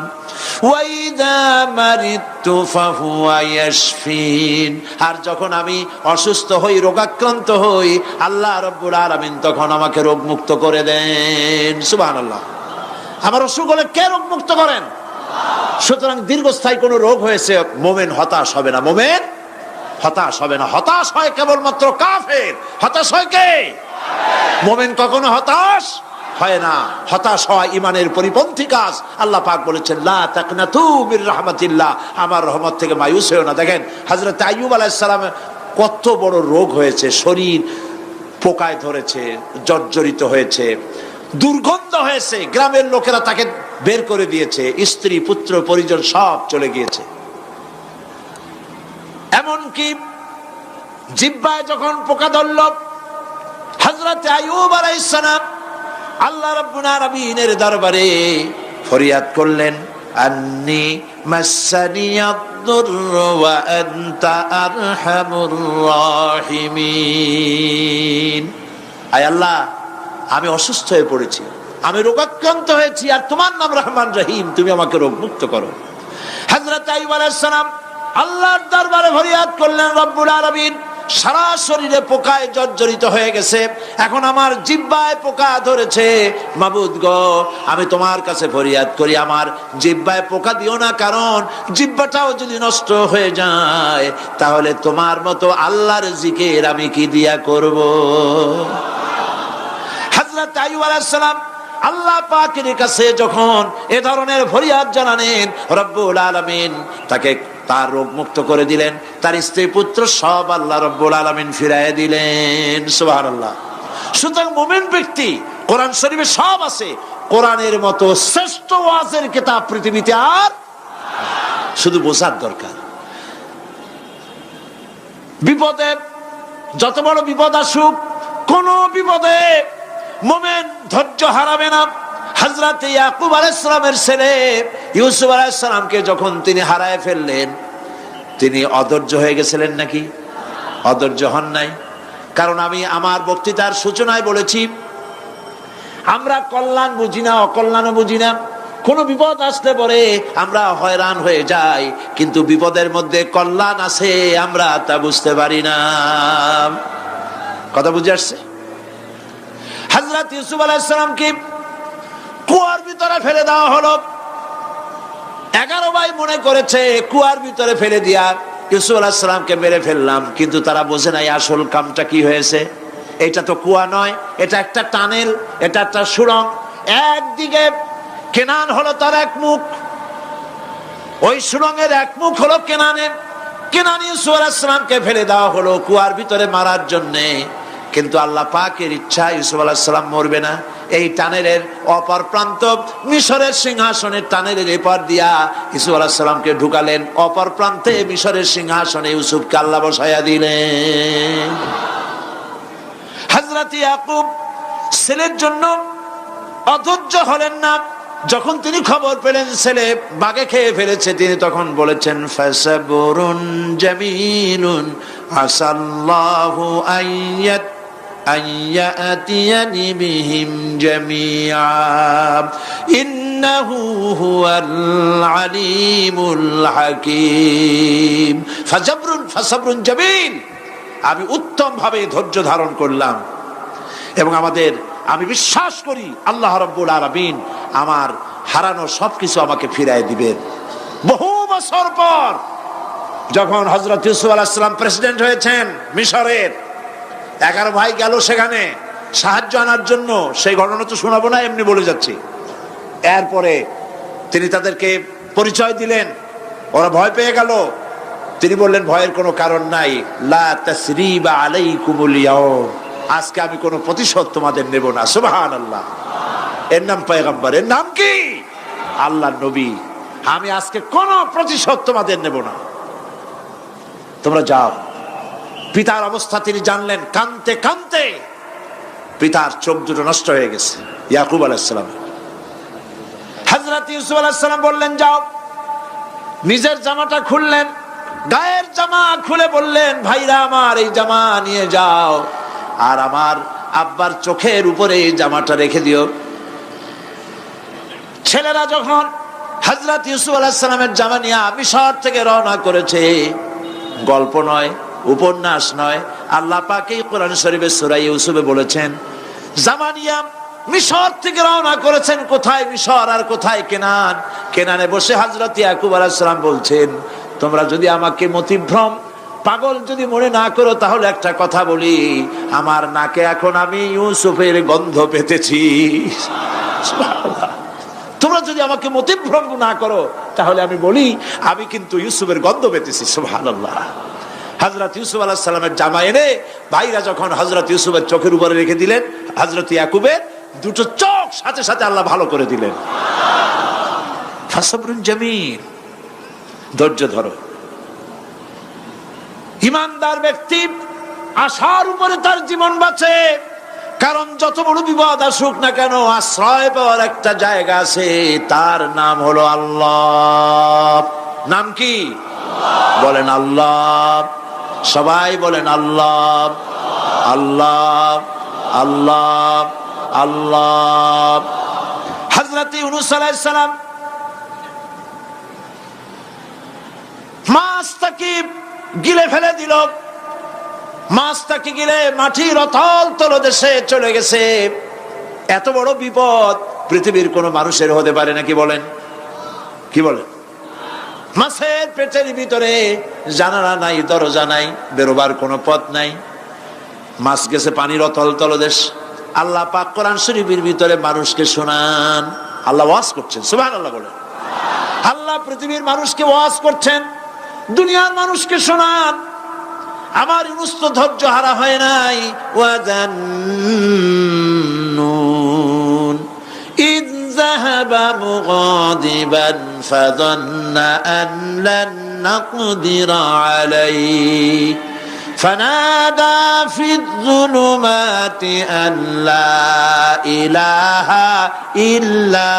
ওয়াইদা মারিতু ফাহুয়া ইয়াশফিন। আর যখন আমি অসুস্থ হই, রোগাক্রান্ত হই, আল্লাহ রাব্বুল আলামিন তখন আমাকে রোগ মুক্ত করে দেন। সুবহানাল্লাহ। আমার অসুখ হলে কে রোগ মুক্ত করেন? সুতরাং দীর্ঘস্থায়ী কোনো রোগ হয়েছে, মুমিন হতাশ হবে না, মুমিন হতাশ হবে না। হতাশ হয় কেবলমাত্র কাফের। হতাশ হয় কে? মুমিন কখনো হতাশ হয় না। হতাশ হওয়া ইমানের পরিপন্থী কাজ। আল্লাহ পাক বলেছেন, লা তাকনাতু মির রাহমাতিল্লাহ, আমার রহমত থেকে মায়ুস হয়ো না। দেখেন হযরত আইয়ুব আলাইহিস সালামের কত বড় রোগ হয়েছে, শরীর পোকায় ধরেছে, জর্জরিত হয়েছে, দুর্গন্ধ হয়েছে, গ্রামের লোকেরা তাকে বের করে দিয়েছে, স্ত্রী পুত্র পরিজন সব চলে গিয়েছে। এমনকি জিহ্বায় যখন পোকা ধরল, হযরত আইয়ুব আলাইহিস সালাম আল্লাহ রাব্বুল আলামিনের দরবারে ফরিয়াদ করলেন, আন্নী মাসসানিয়াদ-দুররু ওয়া আনতা আরহামুর রাহিমিন। আয় আল্লাহ, আমি অসুস্থ হয়ে পড়েছি, আমি রোগাক্রান্ত হয়েছি, আর তোমার নাম রহমান রহিম, তুমি আমাকে রোগ মুক্ত করো। হযরত আইয়ুব আলাইহিস সালাম আল্লাহর দরবারে ফরিয়াদ করলেন, রব্বুল আলামিন সারা শরীরে পোকায় জর্জরিত হয়ে গেছে, এখন আমার জিহ্বায় পোকা ধরেছে, মাবুদ গো আমি তোমার কাছে ফরিয়াদ করি, আমার জিহ্বায় পোকা দিও না, কারণ জিহ্বাটাও যদি নষ্ট হয়ে যায় তাহলে তোমার মতো আল্লাহর জিকির আমি কি দিয়া করব। হযরত আইয়ুব আলাইহিস সালাম আল্লাহ পাকের কাছে যখন এ ধরনের ফরিয়াদ জানালেন, রব্বুল আলামিন তাকে তার রোগ মুক্ত করে দিলেন, তার স্ত্রী পুত্র সব আল্লাহ রব্বুল আলামিন ফিরাইয়া দিলেন। সুবহানাল্লাহ। সুতরাং মুমিন ব্যক্তি, কোরআন শরীফে সব আছে, কোরআনের মতো শ্রেষ্ঠ ওয়াজের কিতাব পৃথিবীতে আর শুধু বোঝার দরকার। বিপদে, যত বড় বিপদ আসুক, কোন বিপদে মুমিন ধৈর্য হারাবে না। হযরত ইয়াকুব আলাইহিস সালামের ছেলে ইউসুফ আলাইহিস সালামকে যখন তিনি হারায় ফেললেন, তিনি অধৈর্য হয়ে গেছিলেন নাকি? অধৈর্য হন নাই। কারণ আমি আমার বক্তৃতার সূচনায় বলেছি, আমরা কল্যাণ বুঝি না, অকল্যাণও বুঝি না। কোন বিপদ আসতে পরে আমরা হয়রান হয়ে যাই, কিন্তু বিপদের মধ্যে কল্যাণ আছে আমরা তা বুঝতে পারি না। কথা বুঝে আসছে? হযরত ইউসুফ আলাইহিস সালামকে কুয়ার ভিতরে ফেলে দেওয়া হলো। 11 ভাই মনে করেছে কুয়ার ভিতরে ফেলে দিয়া ইউসুফ আলাইহিস সালামকে মেরে ফেললাম, কিন্তু তারা বোঝে নাই আসল কামটা কি হয়েছে। এটা তো কুয়া নয়, এটা একটা টানেল, এটা একটা সুড়ঙ্গ। একদিকে কেনান হলো তার এক মুখ, ওই সুড়ঙ্গের এক মুখ হলো কেনানে। কেনান ইউসুফ আলাইহিস সালামকে ফেলে দেওয়া হলো কুয়ার ভিতরে মারার জন্যে, কিন্তু আল্লাহ পাকের ইচ্ছা ইউসুফ আলাইহিস সালাম মরবে না। এই টানেলের অপর প্রান্ত মিশরের সিংহাসনের টানেলের এপার দিয়া ইউসুফ আলাইহিস সালামকে ঢুকালেন, অপর প্রান্তে মিশরের সিংহাসনে ইউসুফকে আল্লাহ বসায়া দিলেন। হযরত ইয়াকুব ছেলের জন্য অধৈর্য হলেন না। যখন তিনি খবর পেলেন ছেলে বাঘে খেয়ে ফেলেছে, তিনি তখন বলেছেন ফাসাবুরুন জামিলুন আসাল্লাহু আইয়াতিয়ানি বিহিম জামিআ ইন্নাহু হুয়াল আলিমুল হাকীম। ফাসাবরুন জামিল, আমি উত্তম ভাবে ধৈর্য ধারণ করলাম এবং আমি বিশ্বাস করি আল্লাহ রাব্বুল আলামিন আমার হারানো সবকিছু আমাকে ফিরিয়ে দিবেন। বহু বছর পর যখন হযরত ইউসুফ আলাইহিস সালাম প্রেসিডেন্ট হয়েছেন মিশরের, 11 ভাই গেল সেখানে সাহায্য আনার জন্য। সেই ঘটনা তো শোনাবো না, এমনি বলে যাচ্ছি। এরপরে তিনি তাদেরকে পরিচয় দিলেন, ওরা ভয় পেয়ে গেল। তিনি বললেন ভয়ের কোনো কারণ নাই, লা তাসরিবা আলাইকুমুল ইয়াউম, আজকে আমি কোনো প্রতিশোধ তোমাদের নেব না। সুবহানাল্লাহ। এর নাম পয়গম্বর, এর নাম কি? আল্লাহর নবী। আমি আজকে কোনো প্রতিশোধ তোমাদের নেব না, তোমরা যাও। পিতার অবস্থা তিনি জানলেন, কাঁদতে কাঁদতে পিতার চোখ দুটো নষ্ট হয়ে গেছে ইয়াকুব আলাইহিস সালাম। হযরত ইউসুফ আলাইহিস সালাম বললেন যাও। নিজের জামাটা খুললেন, গায়ের জামা খুলে বললেন ভাইরা আমার এই জামা নিয়ে যাও, আর আমার আব্বার চোখের উপরে এই জামাটা রেখে দিও। ছেলেরা যখন হযরত ইউসুফ আলাইহিস সালামের জামা নিয়ে মিশর থেকে রওনা করেছে, গল্প নয়, উপন্যাস নয়, আল্লাহ পাক এই কোরআন শরীফে সূরা ইউসুফে বলেছেন জামা নিয়ে মিশর থেকে রওনা করেছেন। কোথায় মিশর আর কোথায় কেনান? কেনানে বসে হযরত ইয়াকুব আলাইহিস সালাম বলছেন তোমরা যদি আমাকে মতিভ্রম পাগল যদি মনে না করো, তাহলে একটা কথা বলি, আমার নাকে এখন আমি ইউসুফের গন্ধ পেতেছি। তোমরা যদি আমাকে মতিভ্রম না করো, তাহলে আমি বলি আমি কিন্তু ইউসুফের গন্ধ পেতেছি। সুবহানাল্লাহ। হযরত ইউসুফ আলাইহিস সালামের জামা এনে ভাইরা যখন হযরত ইউসুফের চোখের উপরে রেখে দিলেন, হযরত ইয়াকুবের দুটো চোখ সাথে সাথে আল্লাহ ভালো করে দিলেন। ফাসাবরুন জামিল, ধৈর্য ধরো। ইমানদার ব্যক্তি আশার উপরে তার জীবন বাঁচে, কারণ যত বড় বিপদ আসুক না কেন আশ্রয় পাওয়ার একটা জায়গা আছে, তার নাম হলো আল্লাহ। নাম কি? বলেন আল্লাহ। সবাই বলেন আল্লাহ আল্লাহ আল্লাহ আল্লাহ। হযরত ইউনূস আলাইহিস সালাম মাছটাকে গিলে ফেলে দিল, মাছটাকে গিলে মাটির অতল তলদেশে চলে গেছে। এত বড় বিপদ পৃথিবীর কোন মানুষের হতে পারে নাকি? বলেন, কি বলেন? মাছের পেটের ভিতরে জানালা নাই, দরজা নাই, বেরোবার কোনো পথ নাই, মাছ গেছে পানির অতল তলদেশ। আল্লাহ পাক কোরআন শরীফের ভিতরে মানুষকে শোনান, আল্লাহ ওয়াজ করছেন। সুবহানাল্লাহ বলেন। আল্লাহ পৃথিবীর মানুষকে ওয়াজ করছেন, দুনিয়ার মানুষকে শোনান। আমার ইউনূস তো ধৈর্য হারা হয় নাই। ওয়াযান্নুন ইয যাহাবা মুগাদিবান ফাযান্না আন লান নাকদিরা আলাইহি ফানাদা ফিয-যুলুমাতি আল্লা ইলাহা ইল্লা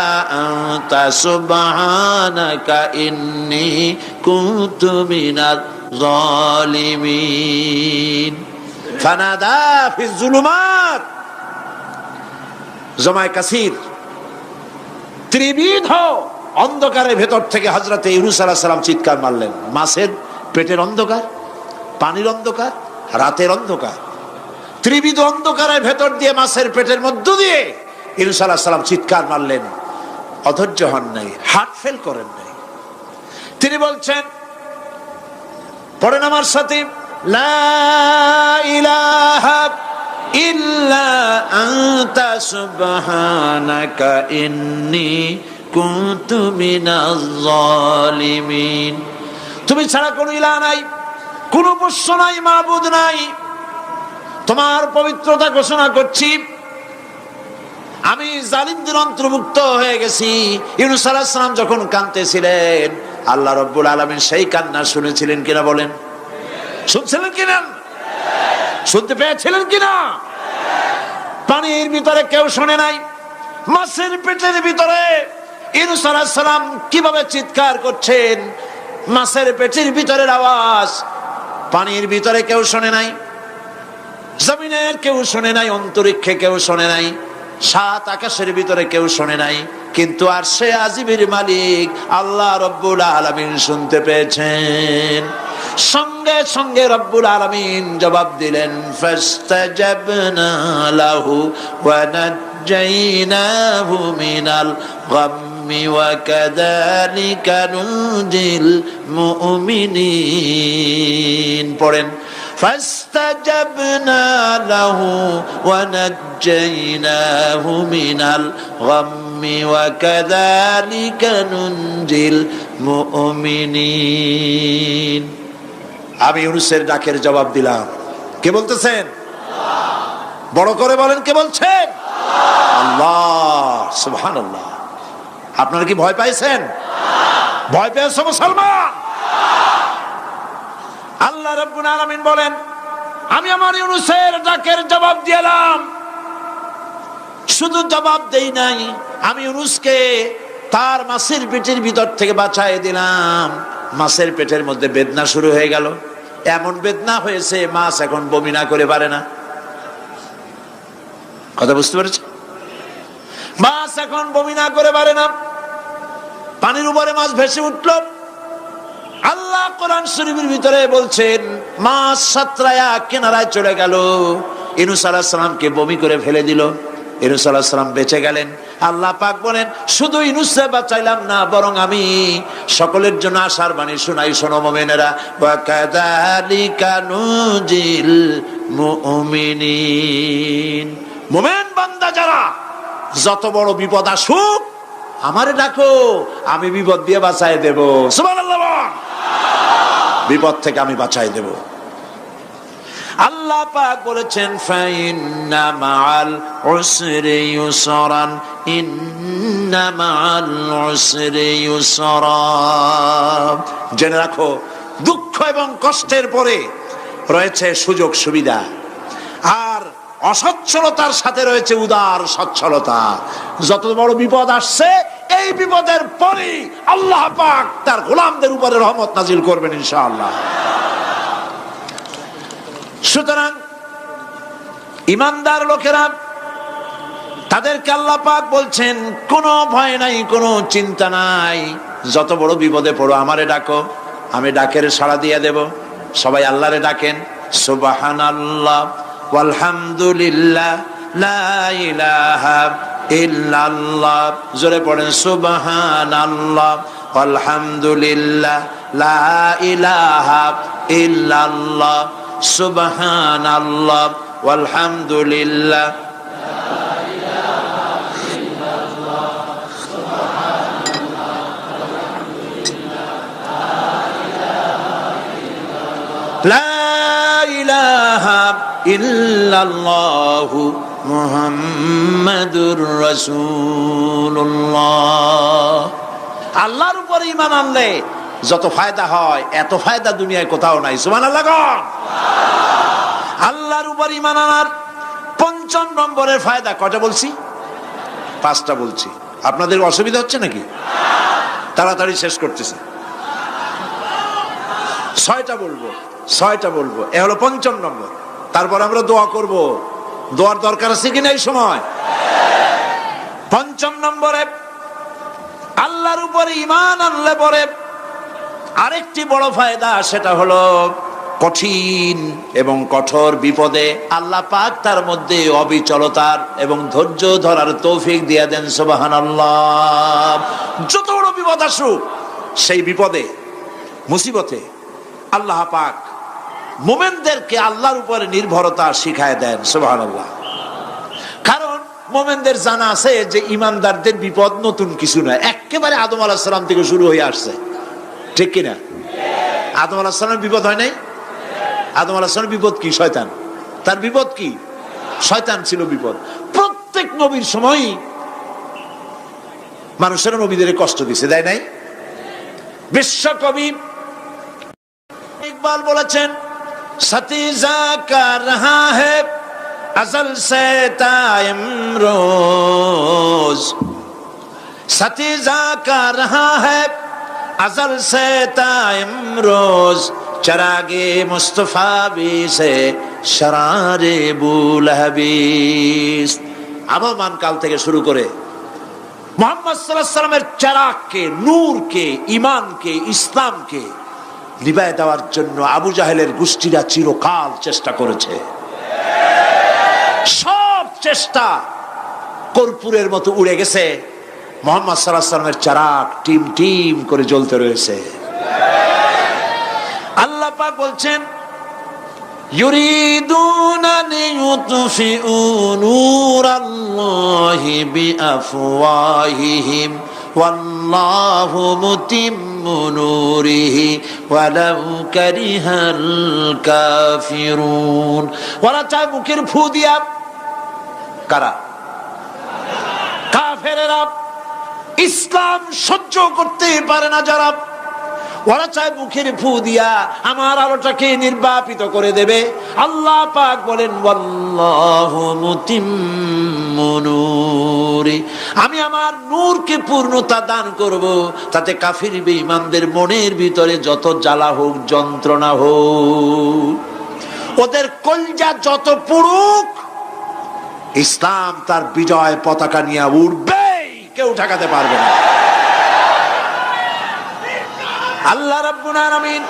আনতা সুবহানাকা ইন্নী কুনতু মিনাজ জালিমিন। ফানাদা ফিয-যুলুমাত, জমায়ে কাসির, ত্রিবিধ অন্ধকারের ভেতর থেকে হযরত ইউনূস আলাইহিস সালাম চিৎকার মারলেন। মাছের পেটের অন্ধকার, পানির অন্ধকার, রাতের অন্ধকার, ত্রিবিধ অন্ধকারের ভেতর দিয়ে মাছের পেটের মধ্য দিয়ে ইউনূস আলাইহিস সালাম চিৎকার মারলেন। অধৈর্য হন নাই, হার্ট ফেল করেন নাই। তিনি বলছেন, পড়েন আমার সাথে, লা ইলাহা ইল্লা আনতা সুবহানাকা ইন্নী কুনতু মিনাজ জালিমিন। তুমি ছাড়া কোনো ইলাহ নাই, কোনো পোষ্য নাই, মাবুদ নাই। তোমার পবিত্রতা ঘোষণা করছি, আমি জালিমদের অন্তর্ভুক্ত হয়ে গেছি। ইউনূস আলাইহিস সালাম যখন কাঁদতেছিলেন, আল্লাহ রাব্বুল আলামিন সেই কান্না শুনেছিলেন কিনা বলেন? শুনছিলেন কিনা? শুনতে পেয়েছিলেন কিনা? পানির ভিতরে কেউ শোনে নাই, মাছের পেটের ভিতরে ইউনূস আলাইহিস সালাম কিভাবে চিৎকার করছেন, মাছের পেটের ভিতরের আওয়াজ পানির ভিতরে কেউ শোনে নাই, জমিনের কেউ শোনে নাই, অন্তরিক্ষে কেউ শোনে নাই, সাত আকাশের ভিতরে কেউ শোনে নাই, কিন্তু আরশে আজিমের মালিক আল্লাহ রব্বুল আলামিন শুনতে পেয়েছেন। সঙ্গে সঙ্গে রব্বুল আলামিন জবাব দিলেন, ফাস্তাজাবনা লাহু ওয়া নাজ্জাইনাহু মিনাল গাম্মি ওয়া কাযালিকা নুনজিল মুমিনিন। পড়েন, ফাস্তাজাবনা লাহু ওয়া নাজ্জাইনাহু মিনাল গাম্মি ওয়া কাযালিকা নুনজিল মুমিনিন। আমি ইউনূসের ডাকের জবাব দিলাম। কে বলতেছেন? বড় করে বলেন, কে বলছেন? আল্লাহ। সুবহানাল্লাহ। আপনারা কি ভয় পাইছেন? ভয় পেয়েছো মুসলমান? আল্লাহ রাব্বুল আলামিন বলেন, আমি আমার ইউনূসের ডাকের জবাব দিলাম। শুধু জবাব দেই নাই, আমি ইউনূসকে তার মাছের পেটের ভিতর থেকে বাঁচায় দিলাম। মাছের পেটের মধ্যে বেদনা শুরু হয়ে গেল, এমন বেদনা হয়েছে মাছ এখন বমি না করে পারে না। কথা বুঝতে পেরেছ? মাছ এখন বমি না করে পারে না। পানির উপরে মাছ ভেসে উঠল। আল্লাহ কোরআন শরীফের ভিতরে বলছেন, মাছ সাতরায়া কিনারায় চলে গেল, ইউনূস আলাইহিস সালামকে বমি করে ফেলে দিল। ইউনূস আলাইহিস সালাম বেঁচে গেলেন। আল্লাহ পাক বলেন, শুধু ইউনূসকে বাঁচাইলাম না, বরং আমি সকলের জন্য আশার বাণী শোনাই, শোনো মুমিনেরা, ওয়া কাযালিকা নুনজিল মুমিনিন। মুমিন বান্দা যারা, যত বড় বিপদ আসুক আমারে ডাকো, আমি বিপদ দিয়ে বাঁচাই দেব। সুবহানাল্লাহ। বিপদ থেকে আমি বাঁচাই দেব। আল্লাহ পাক বলেছেন, ফাইন্না মাআল উসরি ইউসরান, ইন্না মাআল উসরি ইউসরা। জেনে রাখো, দুঃখ এবং কষ্টের পরে রয়েছে সুযোগ সুবিধা, আর অসচ্ছলতার সাথে রয়েছে উদার সচ্ছলতা। যত বড় বিপদ আসছে, এই বিপদের পরে আল্লাহ পাক তার গোলামদের উপরে রহমত নাজিল করবেন ইনশাআল্লাহ। সুতরাং ঈমানদার লোকেরা, তাদেরকে আল্লাহ পাক বলছেন, কোনো ভয় নাই, কোনো চিন্তা নাই, যত বড় বিপদে পড়ো আমারে ডাকো, আমি ডাকের সাড়া দিয়ে দেব। সবাই আল্লাহরে ডাকেন, সুবহানাল্লাহ ওয়ালহামদুলিল্লাহ লা ইলাহা ইল্লাল্লাহ। জোরে পড়েন, সুবহানাল্লাহ ওয়ালহামদুলিল্লাহ লা ইলাহা ইল্লাল্লাহ, সুবহানাল্লাহ ওয়ালহামদুলিল্লাহ লা ইলাহা ইল্লাল্লাহু মুহাম্মাদুর রাসূলুল্লাহ। আল্লাহর উপর ঈমান আনলে যত ফায়দা হয়, এত ফায়দা দুনিয়ায় কোথাও নাই। সুবহানাল্লাহ। আল্লাহর উপর ঈমান আনার ৫ম নম্বরের ফায়দা কয়টা বলছি? 5টা বলছি। আপনাদের অসুবিধা হচ্ছে নাকি? তাড়াতাড়ি শেষ করতেছে। 6টা বলবো। এ হলো ৫ম নম্বর। তারপর আমরা দোয়া করব। দোয়ার দরকার আছে কিনা এই সময়? ৫ম নম্বরে আল্লাহর উপরে ঈমান আনলে পরে আরেকটি বড় ফায়দা, সেটা হলো কঠিন এবং কঠোর বিপদে আল্লাহ পাক তার মধ্যে অবিচলতার এবং ধৈর্য ধরার তৌফিক দিয়ে দেন। সুবহানাল্লাহ। যত বড় বিপদ আসুক, সেই বিপদে মুসিবতে আল্লাহ পাক মুমিনদেরকে আল্লাহর উপরে নির্ভরতা শিখায় দেন। সুবহানাল্লাহ। কারণ মুমিনদের জানা আছে যে ইমানদারদের বিপদ নতুন কিছু নয়, একেবারে আদম আলাইহিস সালাম থেকে শুরু হয়ে আসছে। ঠিক কিনা? আদম আলাইহিস সালামের বিপদ হয় নাই? আদম আলাইহিস সালামের বিপদ কি? শয়তান। তার বিপদ কি? শয়তান ছিল বিপদ। প্রত্যেক নবীর সময়ই মানুষেরা নবীদের কষ্ট দিছে, দেয় নাই? বিশ্বকবি ইকবাল বলেছেন, সতীজা কা রহা है अजल से ताइम रोज, सतीजा का रहा है अजल से ताइम रोज, चरागे मुस्तफा भी से शरारे बुलहबीस। আবহমান কাল থেকে শুরু করে মুহাম্মদ সাল্লাল্লাহু আলাইহি ওয়াসাল্লামের চারাগকে, নূরকে, ঈমানকে, ইসলামকে নিভায় দেওয়ার জন্য আবু জাহেলের গোষ্ঠীরা চিরকাল চেষ্টা করেছে। সব চেষ্টা কর্পূরের মতো উড়ে গেছে, মুহাম্মদ সাল্লাল্লাহু আলাইহি ওয়াসাল্লামের চারাগ টিম টিম করে জ্বলতে রয়েছে। আল্লাহ পাক বলছেন, ইউরিদুনা লিইউতফিউ নূরাল্লাহি বিআফওয়াহিহিম ওয়াল্লাহু মুতিম্মু নূরিহি ওয়ালাউ কারিহাল কাফিরুন। ওরা চায় মুখের ফু দিয়া, কারা? কাফেরেরা। ইসলাম সহ্য করতে পারে না যারা, ওরা চায় মুখের ফু দিয়া আমার আলোটাকে নির্বাপিত করে দেবে। আল্লাহ পাক বলেন, ওয়াল্লাহু মুতিম্মু নূরি, আমি আমার নূরকে পূর্ণতা দান করব। তাতে কাফির বেঈমানদের মনের ভিতরে যত জ্বালা হোক, যন্ত্রণা হোক, ওদের কলজা যত পুড়ুক, ইসলাম তার বিজয় পতাকা নিয়ে উঠবে, কেউ ঠেকাতে পারবে না। আল্লাহ রাব্বুল আলামিন,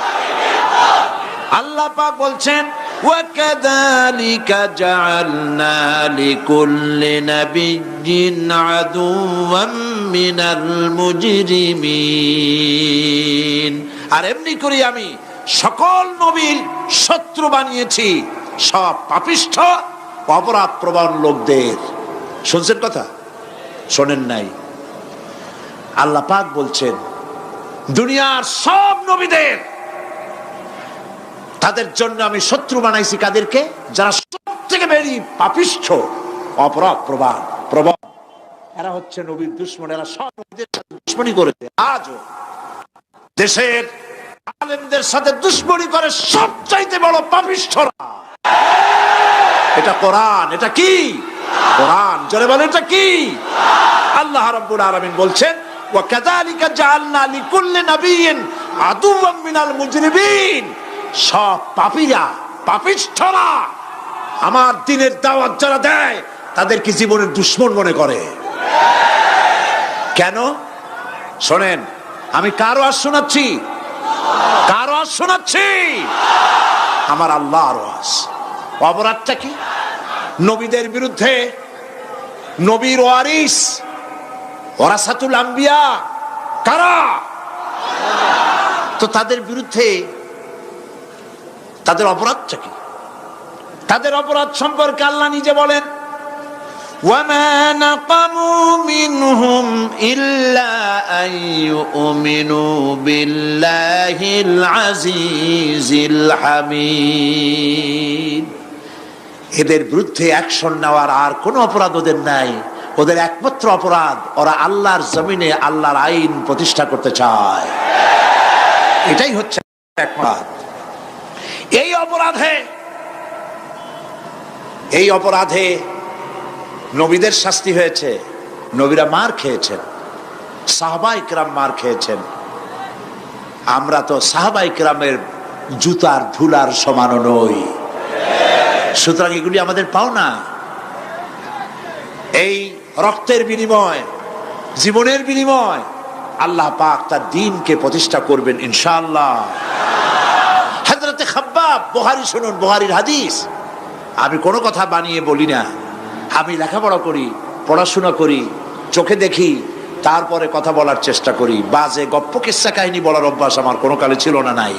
আল্লাহ পাক বলছেন, ওয়াকাযালিকা জাআলনা লিকুল্লি নাবিয়্যিন আদুওয়াম মিনাল মুজরিমিন। আর এমনি করে আমি সকল নবীর শত্রু বানিয়েছি সব পাপিষ্ঠ অপরাধ প্রবণ লোকদের। শুনছেন কথা? শোনেন নাই? আল্লাহ পাক বলছেন, দুনিয়ার সব নবীদের, তাদের জন্য আমি শত্রু বানাইছি কাদেরকে? যারা সব থেকে বেশি পাপিষ্ঠ, অপরাধ প্রবণ। এরা হচ্ছে নবীর দুশমন। এরা সব নবীদের সাথে দুশমনি করেছে। আজও দেশের আলেমদের সাথে দুশমনি করে সবচাইতে বড় পাপিষ্ঠরা। এটা কোরআন। এটা কি? কোরআন। জোরে বলেন, এটা কি? আল্লাহ রাব্বুল আলামিন বলছেন, ওয়াকাযালিকা জাআলনা লিকুল্লি নাবিয়্যিন আদুওয়াম মিনাল মুজরিমিন। সব পাপীরা, পাপিষ্ঠরা আমার দ্বীনের দাওয়াত যারা দেয় তাদেরকে জীবনের দুশমন মনে করে। কেন? শোনেন, আমি কার ওয়াজ শোনাচ্ছি? কার ওয়াজ শোনাচ্ছি? আমার আল্লাহর ওয়াজ। অপরাধটা কি? নবীদের বিরুদ্ধে, নবীর ওয়ারিস ওয়ারাসাতুল আম্বিয়া কারা? তো তাদের বিরুদ্ধে তাদের অপরাধটা কি? তাদের অপরাধ সম্পর্কে আল্লাহ নিজে বলেন, ওয়ামা নাকামু মিনহুম ইল্লা আইয়ুমিনু বিল্লাহিল আজিজিল হামিদ। এদের বিরুদ্ধে অ্যাকশন নেওয়ার আর কোনো অপরাধ ওদের নাই। ওদের একমাত্র অপরাধ, ওরা আল্লাহর জমিনে আল্লাহর আইন প্রতিষ্ঠা করতে চায়। এটাই হচ্ছে অপরাধ। এই অপরাধে এই অপরাধে নবীদের শাস্তি হয়েছে, নবীরা মার খেয়েছেন, সাহাবায়ে কেরাম মার খেয়েছেন। আমরা তো সাহাবায়ে কেরামের জুতার ধুলার সমানও নই, সুতরাং এগুলি আমাদের পাওনা। এই রক্তের বিনিময়, জীবনের বিনিময় আল্লাহ পাক তার দ্বীনকে প্রতিষ্ঠা করবেন ইনশাআল্লাহ। হযরতে খাব্বাব, বুখারী শুনুন, বুখারীর হাদিস। আমি কোনো কথা বানিয়ে বলি না, আমি লেখাপড়া করি, পড়াশোনা করি, চোখে দেখি, তারপরে কথা বলার চেষ্টা করি। বাজে গপ্প কিস্সা কাহিনী বলার অভ্যাস আমার কোনো কালে ছিল না, নাই।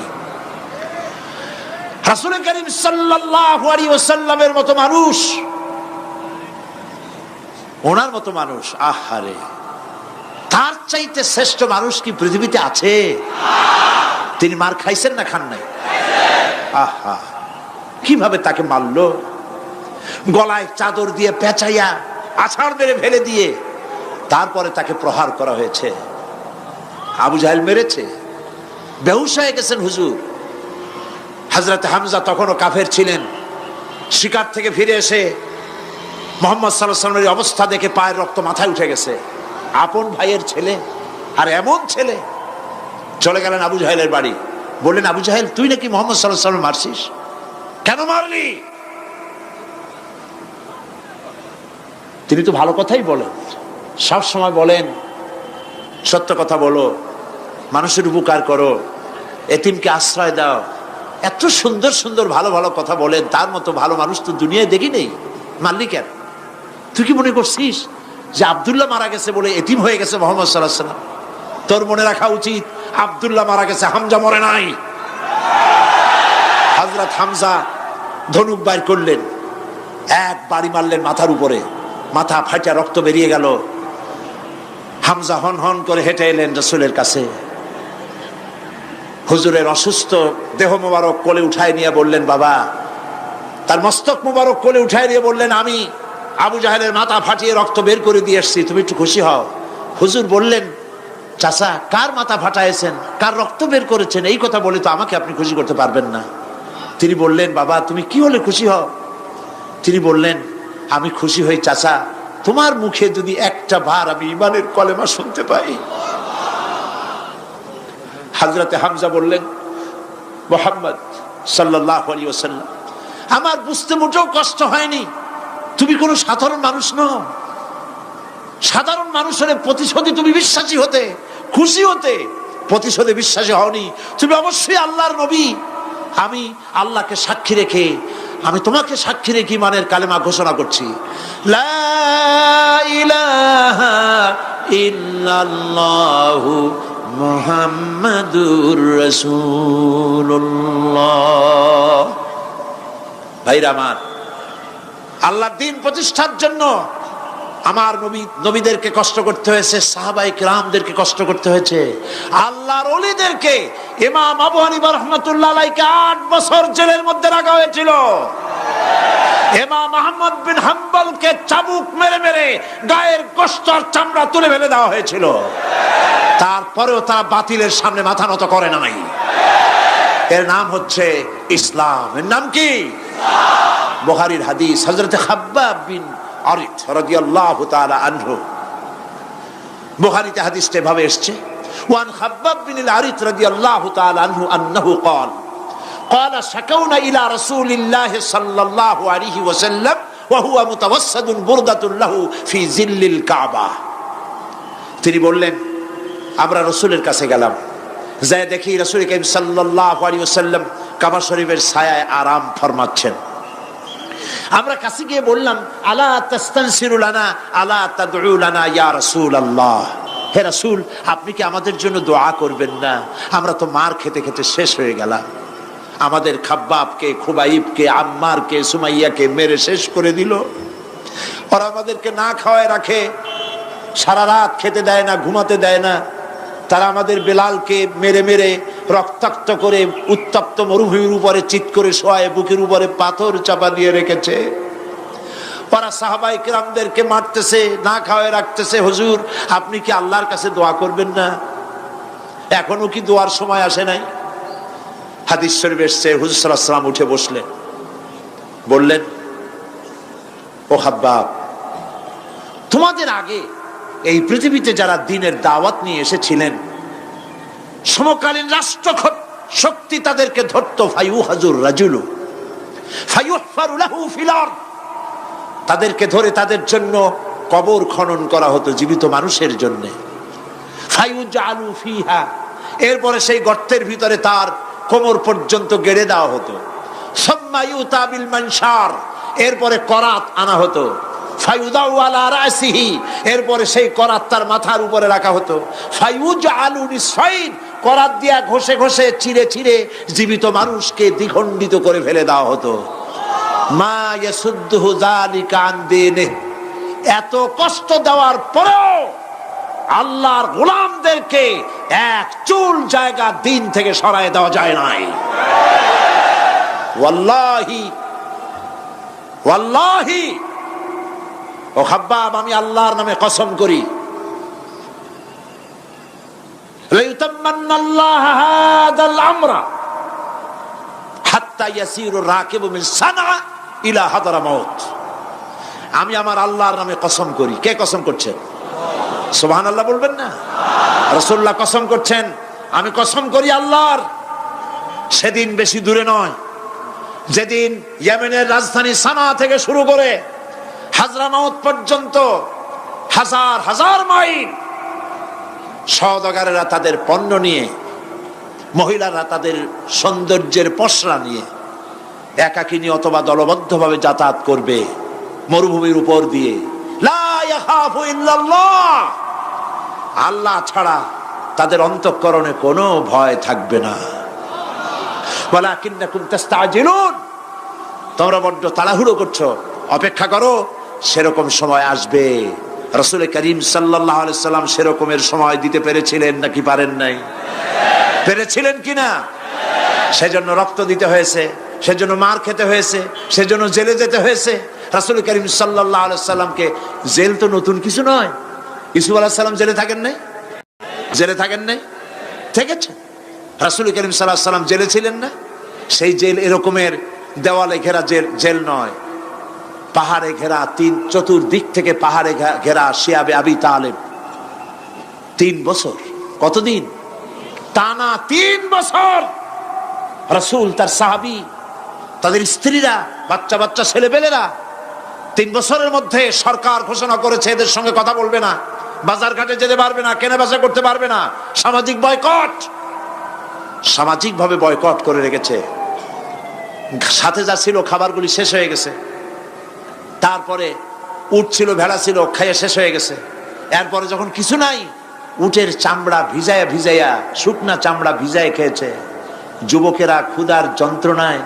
রাসূল করিম সাল্লাল্লাহু আলাইহি ওয়াসাল্লামের মতো মানুষ, ওনার মতো মানুষ, আহারে, তার চাইতে শ্রেষ্ঠ মানুষ কি পৃথিবীতে আছে? তিনি মার খাইছেন না খান নাই? আহা, কিভাবে তাকে মারলো! গলায় চাদর দিয়ে পেঁচাইয়া আছাড় মেরে ফেলে দিয়ে তারপরে তাকে প্রহার করা হয়েছে। আবু জাহেল মেরেছে, বেহুশ হয়ে গেছেন হুজুর। হযরত হামজা তখনও কাফের ছিলেন। শিকার থেকে ফিরে এসে মুহাম্মদ সাল্লাল্লাহু আলাইহি ওয়াসাল্লামের অবস্থা দেখে পায়ের রক্ত মাথায় উঠে গেছে। আপন ভাইয়ের ছেলে, আর এমন ছেলে। চলে গেলেন আবু জাহেলের বাড়ি, বললেন, আবু জাহেল, তুই নাকি মুহাম্মদ সাল্লাল্লাহু আলাইহি ওয়াসাল্লাম মারছিস? কেন মারলি? তিনি তো ভালো কথাই বলেন, সব সময় বলেন সত্য কথা বলো, মানুষের উপকার করো, এতিমকে আশ্রয় দাও। এত সুন্দর সুন্দর ভালো ভালো কথা বলেন, তার মতো ভালো মানুষ তো দুনিয়ায় দেখি নেই। মারলি কেন? তুই কি মনে করছিস যে আব্দুল্লাহ মারা গেছে বলে এতিম হয়ে গেছে মুহাম্মদ সাল্লাল্লাহু আলাইহি ওয়াসাল্লাম? তোর মনে রাখা উচিত, আব্দুল্লাহ মারা গেছে, হামজা মরে নাই। হযরত হামজা ধনুক বাইর করলেন, এক বাড়ি মারলেন মাথার উপরে, মাথা ফাটা রক্ত বেরিয়ে গেল। হামজা হন হন করে হেঁটে এলেন রাসূলের কাছে। হুজুরের অসুস্থ দেহ মোবারক কোলে উঠায় নিয়ে বললেন, বাবা, তার মস্তক মোবারক কোলে উঠায় নিয়ে বললেন, আমি আবু জাহেলের মাথা ফাটিয়ে রক্ত বের করে দিয়ে এসেছি, তুমি একটু খুশি হও। হুজুর বললেন, চাচা, কার মাথা ফাটাইছেন, কার রক্ত বের করেছেন, এই কথা বলে তো আমাকে আপনি খুশি করতে পারবেন না। তিনি বললেন, বাবা, তুমি কি হলে খুশি হও? তিনি বললেন, আমি খুশি হই চাচা, তোমার মুখে যদি একটা বার আমি ঈমানের কলেমা শুনতে পাই। হযরতে হামজা বললেন, মুহাম্মদ সাল্লাল্লাহু আলাইহি ওয়াসাল্লাম, আমার বুঝতে মোটেও কষ্ট হয়নি, তুমি কোনো সাধারণ মানুষ নও। সাধারণ মানুষের প্রতিশোধে তুমি বিশ্বাসী হতে, খুশি হতে, প্রতিশোধে বিশ্বাসী হওনি। তুমি অবশ্যই আল্লাহর নবী। আমি আল্লাহকে সাক্ষী রেখে, আমি তোমাকে সাক্ষী রেখে ঈমানের কালেমা ঘোষণা করছি, লা ইলাহা ইল্লাল্লাহু মুহাম্মাদুর রাসূলুল্লাহ। ভাইরা আমার, আল্লাহর দ্বীন প্রতিষ্ঠার জন্য আমার নবীদেরকে কষ্ট করতে হয়েছে, সাহাবায়ে কেরামদেরকে কষ্ট করতে হয়েছে, আল্লাহর ওলিদেরকে। ইমাম আবু হানিফা রাহমাতুল্লাহ আলাইহি 8 বছর জেলের মধ্যে রাখা হয়েছিল। ইমাম আহমদ বিন হাম্বলকে চাবুক মেরে মেরে গায়ের গোশত আর চামড়া তুলে ফেলে দেওয়া হয়েছিল। তারপরেও তারা বাতিলের সামনে মাথা নত করে নাই। এর নাম হচ্ছে ইসলাম। এর নাম কি? বুখারীর হাদিস, হযরত খাব্বাব বিন আরিত রাদিয়াল্লাহু তাআলা আনহু। বুখারীতে হাদিসটা এভাবে এসেছে, ওয়ান খাব্বাব বিন আরিত রাদিয়াল্লাহু তাআলা আনহু আন্নাহু قال قال شكونا الى رسول الله صلى الله عليه وسلم وهو متوسد بردة له في ظل الكعبة। তিনি বললেন, আমরা রাসূলের কাছে গেলাম, যায় দেখি রাসূল করিম সাল্লাল্লাহু আলাইহি ওয়াসাল্লাম কাবা শরীফের ছায়ায় আরাম ফরমাচ্ছেন। আমরা কাছে গিয়ে বললাম, আলা তাস্তানসিরু লানা আলা তাদউ লানা ইয়া রাসূলুল্লাহ, হে রাসূল, আপনি কি আমাদের জন্য দোয়া করবেন না? আমরা তো মার খেতে খেতে শেষ হয়ে গেলাম। আমাদের খাব্বাবকে, খুবাইবকে, আম্মারকে, সুমাইয়াকে মেরে শেষ করে দিল। ওরা আমাদেরকে না খাওয়ায় রাখে, সারা রাত খেতে দেয় না, ঘুমাতে দেয় না। তারা আমাদের বেলালকে মেরে মেরে রক্তাক্ত করে উত্তপ্ত মরুভূমির উপরে চিৎ করে শোয়ায়, বুকের উপরে পাথর চাপা দিয়ে রেখেছে। ওরা সাহাবায়ে কেরামদেরকে মারতেছে, না খাওয়ায় রাখতেছে। হুজুর, আপনি কি আল্লাহর কাছে দোয়া করবেন না? এখনো কি দোয়ার সময় আসে নাই? হাদিস শরীফ এসেছে, হুজুর সাল্লাল্লাহু আলাইহি ওয়াসাল্লাম উঠে বসলেন, বললেন, ও খাব্বাব, তোমাদের আগে এই পৃথিবীতে যারা দ্বীনের দাওয়াত নিয়ে এসেছিলেন, সমকালীন রাষ্ট্র শক্তি তাদেরকে ধরত, ফায়ুহাজুর রাজুলু ফায়ুহফারু লাহু ফিল আরদ, তাদেরকে ধরে তাদের জন্য কবর খনন করা হতো জীবিত মানুষের জন্য। ফায়ুজআলু ফিহা, এরপরে সেই গর্তের ভিতরে তার কোমর পর্যন্ত গেড়ে দেওয়া হতো। সুম্মা ইউতা বিল মানশার, এরপরে করাত আনা হতো। ফায়ুদাউ আলা রাসিহি, এরপরে সেই করাত তার মাথার উপরে রাখা হতো। ফায়ুজআলু নিসফাইন, করাত দিয়া ঘষে ঘষে চিরে চিরে জীবিত মানুষকে দ্বিখণ্ডিত করে ফেলে দেওয়া হতো। মা ইয়াসুদ্দুহু যালিকা আন দীনিহি, এত কষ্ট দেওয়ার পরেও আল্লাহর গোলামদেরকে এক চুল জায়গা দিন থেকে সরায় দেওয়া যায় নাই। ওয়াল্লাহি ওয়াল্লাহি, ও খাব্বাব, আমি আল্লাহর নামে কসম করি, লাইউতাম্মান্নাল্লাহু হাদাল আমরা হাত্তা ইয়াসিরু রাকিবু মিন সানআ ইলা হাদরামাউত। আমি আমার আল্লাহর নামে কসম করি। কে কসম করছেন? সুবহানাল্লাহ বলবেন না? রাসূলুল্লাহ কসম করছেন, আমি কসম করি আল্লাহর, সেদিন বেশি দূরে নয় যেদিন ইয়েমেনের রাজধানী সানা থেকে শুরু করে হাজরামাউত পর্যন্ত হাজার হাজার মাইল সওদাগরেরা তাদের পণ্য নিয়ে, মহিলারা তাদের সৌন্দর্যের পসরা নিয়ে একাকিনী অথবা দলবদ্ধভাবে যাতায়াত করবে মরুভূমির উপর দিয়ে। লা ইয়াখাফু ইল্লাল্লাহ, আল্লাহ ছাড়া তাদের অন্তঃকরণে কোনো ভয় থাকবে না। ওয়ালাকিন্নাকুম তাস্তাজিলুন, তোমরা বড্ড তাড়াহুড়ো করছো, অপেক্ষা করো, সেরকম সময় আসবে। রাসূল করিম সাল্লাল্লাহু আলাইহি সাল্লাম সেরকমের সময় দিতে পেরেছিলেন নাকি পারেন নাই? পেরেছিলেন কিনা? সেজন্য রক্ত দিতে হয়েছে, সেজন্য মার খেতে হয়েছে, সেজন্য জেলে যেতে হয়েছে। রাসূল করিম সাল্লাল্লাহু আলাইহি সাল্লামকে, জেল তো নতুন কিছু নয়। ইউসুফ আলাইহিস সালাম জেলে থাকেন নাই? জেলে থাকেন নাই? থেকেছে। রাসূল করিম সাল্লাল্লাহু আলাইহি সাল্লাম জেলে ছিলেন না? সেই জেল এরকমের দেওয়ালে ঘেরা জেল নয়, পাহাড়ে ঘেরা, চতুর্দিক থেকে পাহাড়ে ঘেরা শিয়াবে আবি তালেব 3 বছর। কতদিন? টানা 3 বছর রাসূল, তার সাহাবী, তাদের স্ত্রীরা, বাচ্চা বাচ্চা ছেলেপেলেরা 3 বছরের মধ্যে সরকার ঘোষণা করেছে এদের সঙ্গে কথা বলবে না, বাজার ঘাটে যেতে পারবে না, কেনা বেচা করতে পারবে না, সামাজিক বয়কট, সামাজিকভাবে বয়কট করে রেখেছে। সাথে যা ছিল খাবারগুলি শেষ হয়ে গেছে, তারপরে উট ছিল, ভেড়া ছিল, খাইয়ে শেষ হয়ে গেছে। এরপরে যখন কিছু নাই, উটের চামড়া ভিজায়া ভিজাইয়া, শুকনা চামড়া ভিজায় খেয়েছে। যুবকেরা ক্ষুধার যন্ত্রণায়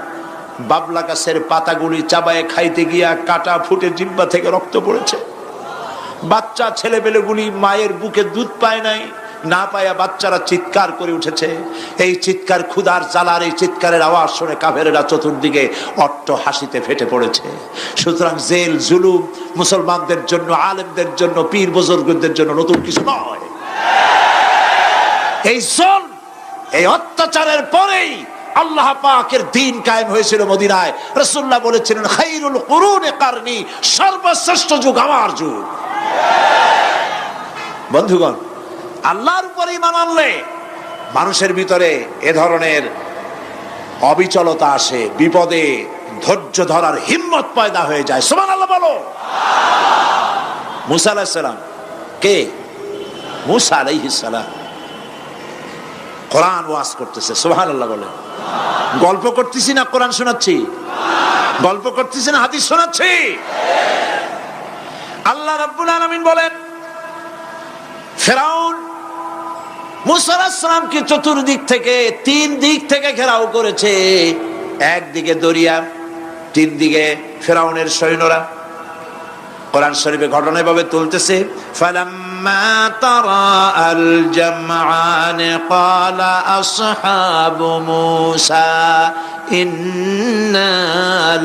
বাবলা গাছের পাতাগুলি চাবায়ে খাইতে গিয়া কাটা ফুটে জিহ্বা থেকে রক্ত পড়েছে। বাচ্চা ছেলেপেলেগুলি মায়ের বুকে দুধ পায় নাই, না পায়া বাচ্চারা চিৎকার করে উঠেছে। এই চিৎকার, ক্ষুধার জ্বালার এই চিৎকারের আওয়াজ শুনে কাফেরেরা চতুর্দিকে অট্ট হাসিতে ফেটে পড়েছে। সুতরাং জেল জুলুম মুসলমানদের জন্য, আলেমদের জন্য, পীর বুজুর্গদের জন্য নতুন কিছু নয়। এই জুলম, এই অত্যাচারের পরেই আল্লাহ পাকের দ্বীন কায়েম হয়েছিল মদিনায়। রাসূলুল্লাহ বলেছিলেন, খায়রুল কুরুনি কারনি, সর্বশ্রেষ্ঠ যুগ আমার যুগ। বন্ধুগণ, আল্লাহর উপরে ঈমান আনলে মানুষের ভিতরে এ ধরনের অবিচলতা আসে, বিপদে ধৈর্য ধরার হিম্মত পয়দা হয়ে যায়। সুবহানাল্লাহ বলো। মুসা আলাইহিস সালাম কে? মুসা আলাইহিস সালাম কোরআন ওয়াজ করতেছে। সুবহানাল্লাহ বলে। গল্প করতেছি না কোরআন শোনাচ্ছি? গল্প করতেছি না হাদিস শোনাচ্ছি? আল্লাহ রাব্বুল আলামিন বলেন, ফিরআউন মুসা আলাইহিস সালামকে চতুর্দিক থেকে, 3 দিক থেকে ঘেরাও করেছে। একদিকে দরিয়া, 3 দিকে ফিরআউনের সৈন্যরা। কোরআন শরীফে ঘটনা এভাবে তুলতেছে, ফালাম্মা তারাআল জামআন ক্বালা আসহাবু মূসা ইন্না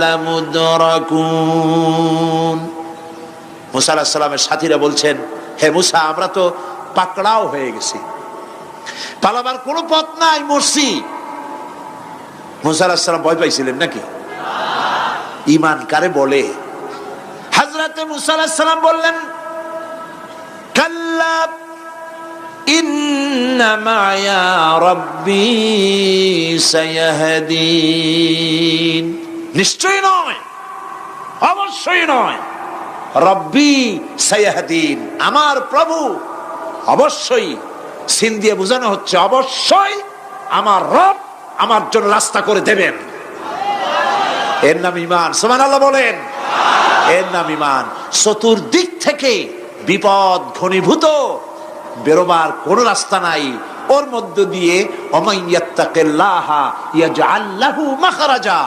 লামুদরাকুন। মুসা আলাইহিস সালামের সাথীরা বলছেন, হে মুসা, আমরা তো পাকড়াও হয়ে গেছি, পালাবার কোনো পথ নাই, মরছি। মুসা আলাইহিস সালাম ভয় পাইছিলেন নাকি? ঈমান কারে বলে? হযরত হযরত মুসা আলাইহিস সালাম বললেন, কাল্লা ইন্না মা'য়া রাব্বি সায়াহদিন। নিশ্চয়ই নয়, অবশ্যই নয়, রব্বি সায়াহদিন, আমার প্রভু অবশ্যই, সিন দিয়ে বোঝানো হচ্ছে অবশ্যই আমার রব আমার জন্য রাস্তা করে দেবেন। এর নাম ঈমান। সুবহানাল্লাহ বলেন। এর নাম ঈমান। চতুর্দিক থেকে বিপদ ঘনীভূত, বেরোবার কোন রাস্তা নাই। ওর মধ্য দিয়ে ওমাইয়াত্তাকিল্লাহা ইয়াজআল লাহু মাখরাজা,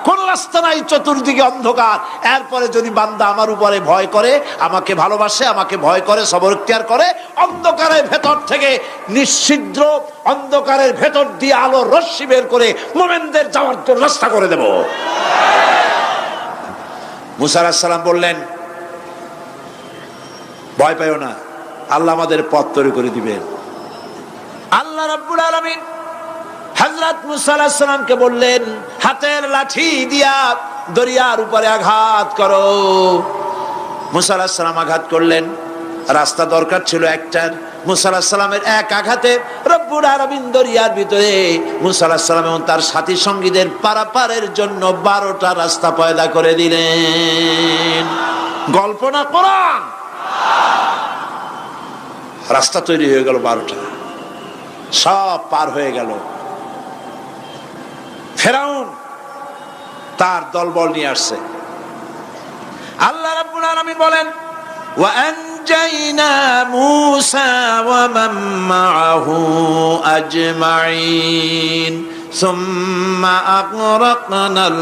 কোন রাস্তা নাই, চতুর্দিকে অন্ধকার। এরপরে যদি বান্দা আমার উপরে ভয় করে, আমাকে ভালোবাসে, আমাকে ভয় করে, সবর ইখতিয়ার করে, অন্ধকারের ভেতর থেকে নিশ্ছিদ্র অন্ধকারের ভেতর দিয়ে আলোর রশ্মি বের করে মুমিনদের যাওয়ার জন্য রাস্তা করে দেব। মুসা আলাইহিস সালাম বললেন, ভয় পাইও না, আল্লাহ আমাদের পথ তৈরি করে দিবেন। আল্লাহ রাব্বুল আলামিন হযরত মুসা আলাইহিস সালামকে বললেন, হাতের লাঠি দিয়া দরিয়ার উপরে আঘাত করো। মুসা আলাইহিস সালাম আঘাত করলেন। রাস্তা দরকার ছিল একটার। মুসা আলাইহিস সালামের এক আঘাতে রব্বুল আলামিন দরিয়ার ভিতরে মুসা আলাইহিস সালাম এবং তার সাথী সঙ্গীদের পারাপারের জন্য 12টা রাস্তা পয়দা করে দিলেন। গল্প না কোরআন। রাস্তা তৈরি হয়ে গেল 12টা, সব পার হয়ে গেল। ফেরাউন তার দলবল নিয়ে আসছে। আল্লাহ রাব্বুল আলামিন বলেন, ওয়া আনজাইনা মূসা ওয়া মান মাআহু আজমাইন সুম্মা আগরাকনাল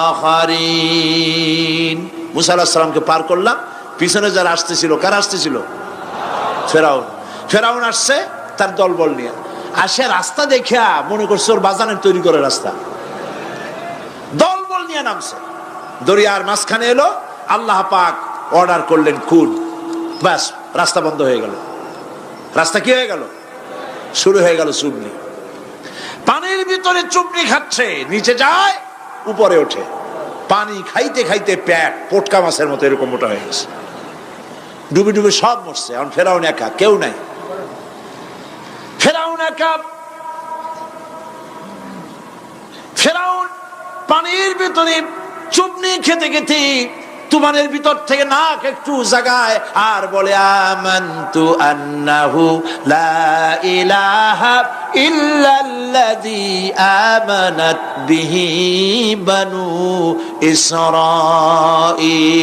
আখারিন। মূসা আলাইহিস সালামকে পার করলাম, পিছনে যারা আসতেছিল, কারা আসতেছিল? ফেরাউন। ফেরাউন আসছে তার দলবল নিয়ে। আসে রাস্তা দেখিয়া মনে করছে ওর বাজানের তৈরি করে রাস্তা, দলবল নিয়ে নামছে। দরিয়ার মাঝখানে এলো, আল্লাহ পাক অর্ডার করলেন খুন, ব্যাস রাস্তা বন্ধ হয়ে গেল। রাস্তা কি হয়ে গেল? শুরু হয়ে গেল চুবনি। পানির ভিতরে চুবনি খাচ্ছে, নিচে যায়, উপরে ওঠে। পানি খাইতে খাইতে পেট পটকা মাছের মতো এরকম মোটা হয়ে গেছে। ডুবে ডুবে সব মরছে। এখন ফেরাউন একা, কেউ নাই। ফেরাউন একা। ফেরাউন পানির ভিতরে চুবনি খেতে খেতে তুমানের ভিতর থেকে নাক একটু জাগায় আর বলে, আমানতু আন্নাহু লা ইলাহা ইল্লাল্লাযী আমানাত বিহি বানু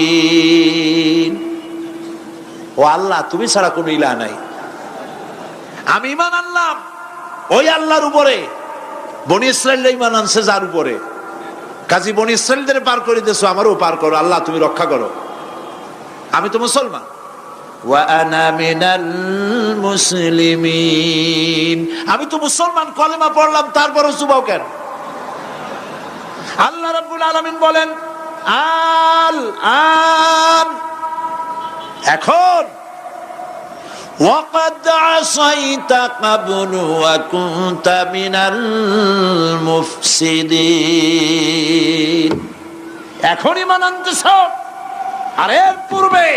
ইসরাঈল। ও আল্লাহ, তুমি ছাড়া কোনো ইলাহ নাই। আমি ঈমান আনলাম ওই আল্লাহর উপরে। বনি ইসরাঈল ঈমান আনছে যার উপরে। কাজী বনি ইসরাঈলদের পার করে দিয়েছো, আমারও পার করো। আল্লাহ তুমি রক্ষা করো। আমি তো মুসলমান। ওয়া আনা মিনাল মুসলিমিন। আমি তো মুসলমান, কলেমা পড়লাম, তারপরও চুবাও কেন? আল্লাহ রাব্বুল আলামিন বলেন, আল আন, এখন وَقَدْ عَصَيْتَ قَبْلُ وَكُنْتَ مِنَ الْمُفْسِدِينَ। এখন ঈমান আনতেছ, আর এর পূর্বে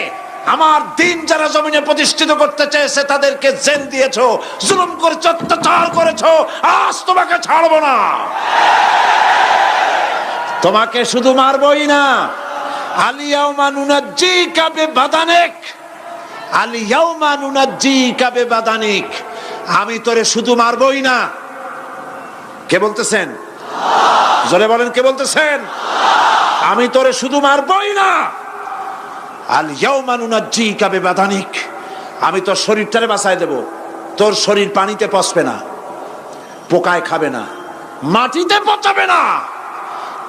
আমার দিন যারা জমিনে প্রতিষ্ঠিত করতে চেয়েছে তাদেরকে জেল দিয়েছো, জুলুম করেছো, অত্যাচার করেছো। আজ তোমাকে ছাড়বো না। তোমাকে শুধু মারবই না, আলিয়াউমা নুনাজ্জিকা বিবাদানিক, আলিয়াউমা নুনাজ্জিকা বিবাদানিক, আমি তোরে শুধু মারবই না। কে বলতেছেন? জোরে বলেন, কে বলতেছেন? আমি তোরে শুধু মারবই না, আলিয়াউমা নুনাজ্জিকা বিবাদানিক, আমি তোর শরীরটারে বাঁচায় দেব। তোর শরীর পানিতে পচবে না, পোকায় খাবে না, মাটিতে পচাবে না।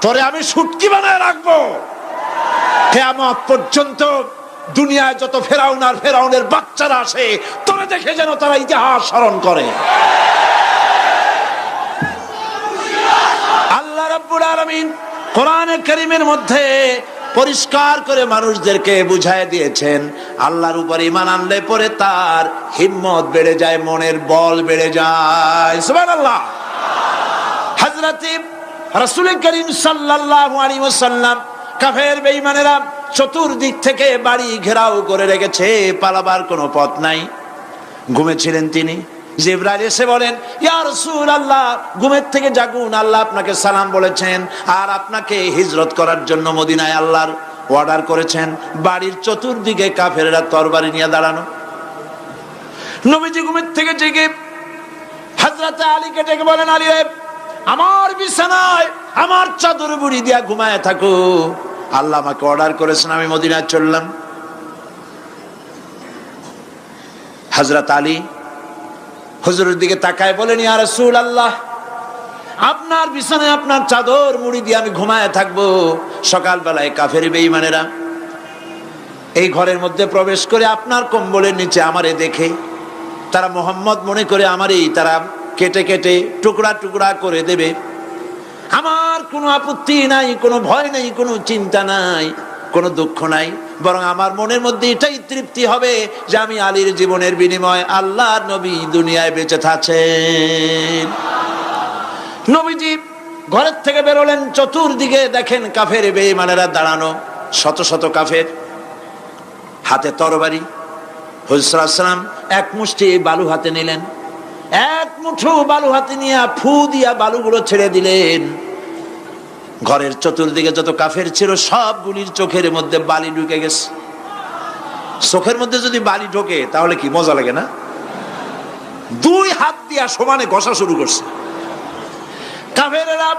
তোরে আমি শুটকি বানায় রাখবো কিয়ামত পর্যন্ত। দুনিয়ায় যত ফেরাউন আর ফেরাউনের বাচ্চারা আসে, তোরে দেখে যেন তারা ইতিহাস স্মরণ করে। আল্লাহ রাব্বুল আলামিন কোরআনে কারীমের মধ্যে পরিষ্কার করে মানুষদেরকে বুঝায় দিয়েছেন, আল্লাহর উপর ঈমান আনলে পরে তার হিম্মত বেড়ে যায়, মনের বল বেড়ে যায়। সুবহানাল্লাহ। হযরত রাসূল করিম সাল্লাল্লাহু আলাইহি ওয়াসাল্লাম কাফের বেঈমানেরা চতুর্দিক থেকে বাড়ি ঘেরাও করে রেখেছে, পালাবার কোনো পথ নাই। ঘুমেছিলেন তিনি। জিবরাইল এসে বলেন, ইয়া রাসূলুল্লাহ, ঘুমের থেকে জাগুন, আল্লাহ আপনাকে সালাম বলেছেন আর আপনাকে হিজরত করার জন্য মদিনায় আল্লাহর অর্ডার করেছেন। বাড়ির চতুর্দিকে কাফেররা তরবারি নিয়ে দাঁড়ানো। নবীজি ঘুমের থেকে জেগে হযরত আলীকে ডেকে বলেন, আলী রে, আমার বিছানায় আমার চাদর মুড়ি দিয়া ঘুমায় থাকো, আল্লাহ আমাকে অর্ডার করেছেন, আমি মদিনায় চললাম। হযরত আলী হুজুরের দিকে তাকায় বলেন, ইয়া রাসূলুল্লাহ, আপনার বিছানায় আপনার চাদর মুড়ি দিয়ে আমি ঘুমায় থাকবো, সকালবেলায় কাফের বেঈমানেরা এই ঘরের মধ্যে প্রবেশ করে আপনার কম্বলের নিচে আমারে দেখে তারা মোহাম্মদ মনে করে আমারই তারা কেটে কেটে টুকরা টুকরা করে দেবে। আমার কোনো আপত্তি নাই, কোনো ভয় নাই, কোনো চিন্তা নাই, কোনো দুঃখ নাই, বরং আমার মনের মধ্যে এটাই তৃপ্তি হবে যে আমি আলীর জীবনের বিনিময়ে আল্লাহর নবী দুনিয়ায় বেঁচে থাকেন। নবীজি ঘরের থেকে বেরোলেন, চতুর্দিকে দেখেন কাফের বেঈমানেরা দাঁড়ানো, শত শত কাফের, হাতে তরবারি। হুজুর সাল্লাল্লাহু আলাইহি ওয়াসাল্লাম এক মুষ্টি বালু হাতে নিলেন, এক মুঠো বালু হাতে নিয়ে ফু দিয়া বালুগুলো ছেড়ে দিলেন। ঘরের চতুর্দিকে যত কাফের ছিল সবগুলির চোখের মধ্যে বালি ঢুকে গেছে। চোখের মধ্যে যদি বালি ঢোকে তাহলে কি মজা লাগে না? দুই হাত দিয়া সমানে ঘষা শুরু করছে কাফেরেরা,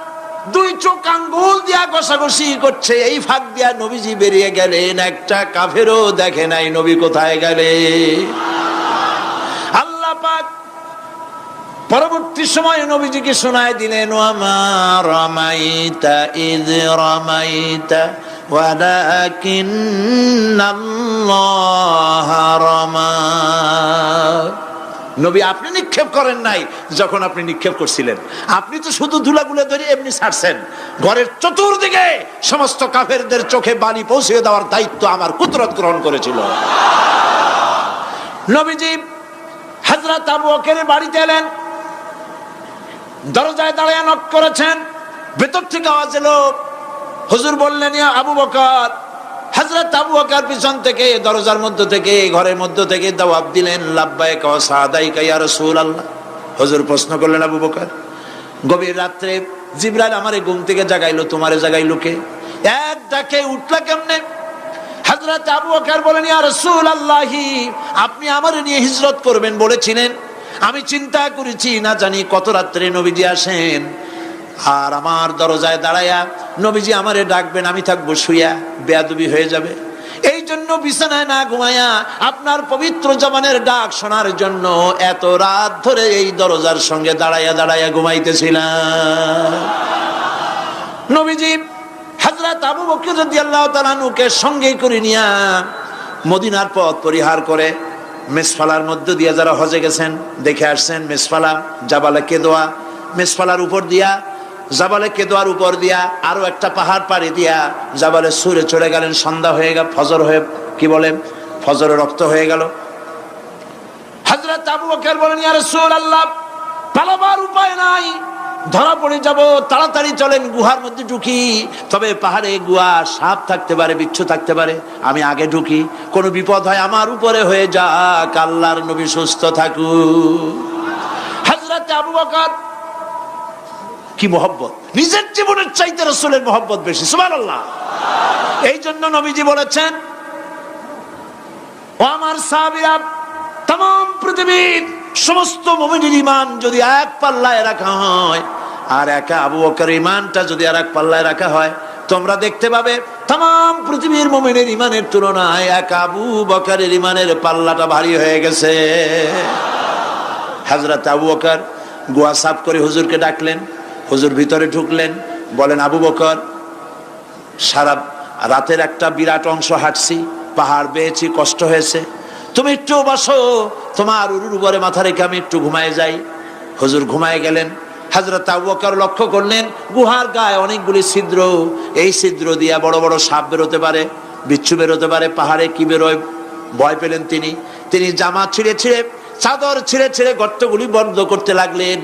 দুই চোখ আঙ্গুল দিয়া ঘষাঘষি করছে। এই ফাঁক দিয়া নবীজি বেরিয়ে গেলেন, একটা কাফেরও দেখে নাই নবী কোথায় গেলে। আল্লাহ পাক পরবর্তী সময়ে নবীজিকে শোনায় দিলেন, ওয়ামা রামাইতা ইয রামাইতা ওয়ালাকিন্নাল্লাহ রামা। নবী, আপনি নিক্ষেপ করেন নাই যখন আপনি নিক্ষেপ করছিলেন, আপনি তো শুধু ধুলাগুলো ধরে এমনি ছাড়ছেন। ঘরের চতুর্দিকে সমস্ত কাফেরদের চোখে বালি পৌঁছে দেওয়ার দায়িত্ব আমার কুদরত গ্রহণ করেছিল। নবীজি হযরত আবু বকরের বাড়িতে এলেন, দরজায় দাঁড়িয়ে নক করেছেন, ভেতর থেকে আওয়াজ এলো। হুজুর বললেন, ইয়া আবু বকর। হযরত আবু বকর পিছন থেকে দরজার মধ্য থেকে ঘরের মধ্য থেকে জবাব দিলেন, লাব্বাইকা ওয়া সাদাইকা ইয়া রাসূলুল্লাহ। হুজুর প্রশ্ন করলেন, আবু বকর, গভীর রাত্রে জিবরাইল আমারে ঘুম থেকে জাগাইলো, তোমারে জাগাইলো কে? এক ডাকে উঠলা কেমনে? হযরত আবু বকর বলেন, ইয়া রাসূলুল্লাহ, আপনি আমারে নিয়ে হিজরত করবেন বলেছিলেন, আমি চিন্তা করেছি না জানি কত রাত্রে নবীজি আসেন, আর আমার দরজায় দাঁড়ায়া নবীজি আমারে ডাকবেন, আমি থাকবো শুয়া, বেয়াদবি হয়ে যাবে। এই জন্য বিছানায় না ঘুমায়া আপনার পবিত্র জবানের ডাক শোনার জন্য এত রাত ধরে এই দরজার সঙ্গে দাঁড়ায়া দাঁড়ায়া ঘুমাইতেছিলাম। নবীজি হযরত আবু বকর রাদিয়াল্লাহু তাআলা আনহুকে সঙ্গে করে নিয়া মদিনার পথ পরিহার করে মেসফালার মধ্য দিয়ে যারা হজে গেছেন দেখে আসছেন, মেসফালা জাবালে কেদোয়া, মেসফালার উপর দিয়া জাবালে কেদোয়ার উপর দিয়া আরো একটা পাহাড় পাড়ি দিয়া জাবালে সুরে চলে গেলেন। সন্ধ্যা হয়ে গেল, ফজর হয়ে কি বলে ফজরে রক্ত হয়ে গেল। হযরত আবু বকর বলেন, ইয়া রাসূলুল্লাহ, পালাবার উপায় নাই, ধরা পড়ে যাব, তাড়াতাড়ি চলেন গুহার মধ্যে ঢুকি। তবে পাহাড়ে গুহা, সাপ থাকতে পারে, বিচ্ছু থাকতে পারে, আমি আগে ঢুকি, কোনো বিপদ হয় আমার উপরে হয়ে যাক, আল্লাহর নবী সুস্থ থাকুক। হযরত আবু বকর কি মহব্বত, নিজের জীবনের চাইতে রাসূলের মহব্বত বেশি, সুবহানাল্লাহ। এই জন্য নবীজি বলেছেন, ও আমার সাহাবীরা, तमाम পৃথিবীর সমস্ত মুমিনের ঈমান যদি এক পাল্লায় রাখা হয় আর একা আবু বকরের ঈমানটা যদি আরেক পাল্লায় রাখা হয়, তোমরা দেখতে পাবে तमाम পৃথিবীর মুমিনের ঈমানের তুলনায় একা আবু বকরের ঈমানের পাল্লাটা ভারী হয়ে গেছে। হযরত আবু বকর গুহা সাফ করে হুজুরকে ডাকলেন, হুজুর ভিতরে ঢুকলেন, বলেন, আবু বকর, সারা রাতের একটা বিরাট অংশ হাঁটছি, পাহাড় বেয়েছি, কষ্ট হয়েছে, তুমি একটু বসো, তোমার উরুর উপরে মাথা রেখে আমি একটু ঘুমায় যাই। হুজুর ঘুমায় গেলেন। হযরত আবু বকর লক্ষ্য করলেন গুহার গায়ে অনেকগুলি ছিদ্র, এই ছিদ্র দিয়া বড় বড় সাপ বেরোতে পারে, বিচ্ছু বেরোতে পারে, পাহাড়ে কি বেরোয় ভয় পেলেন তিনি জামা ছিঁড়ে ছিঁড়ে, চাদর ছিঁড়ে ছিঁড়ে গর্তগুলি বন্ধ করতে লাগলেন।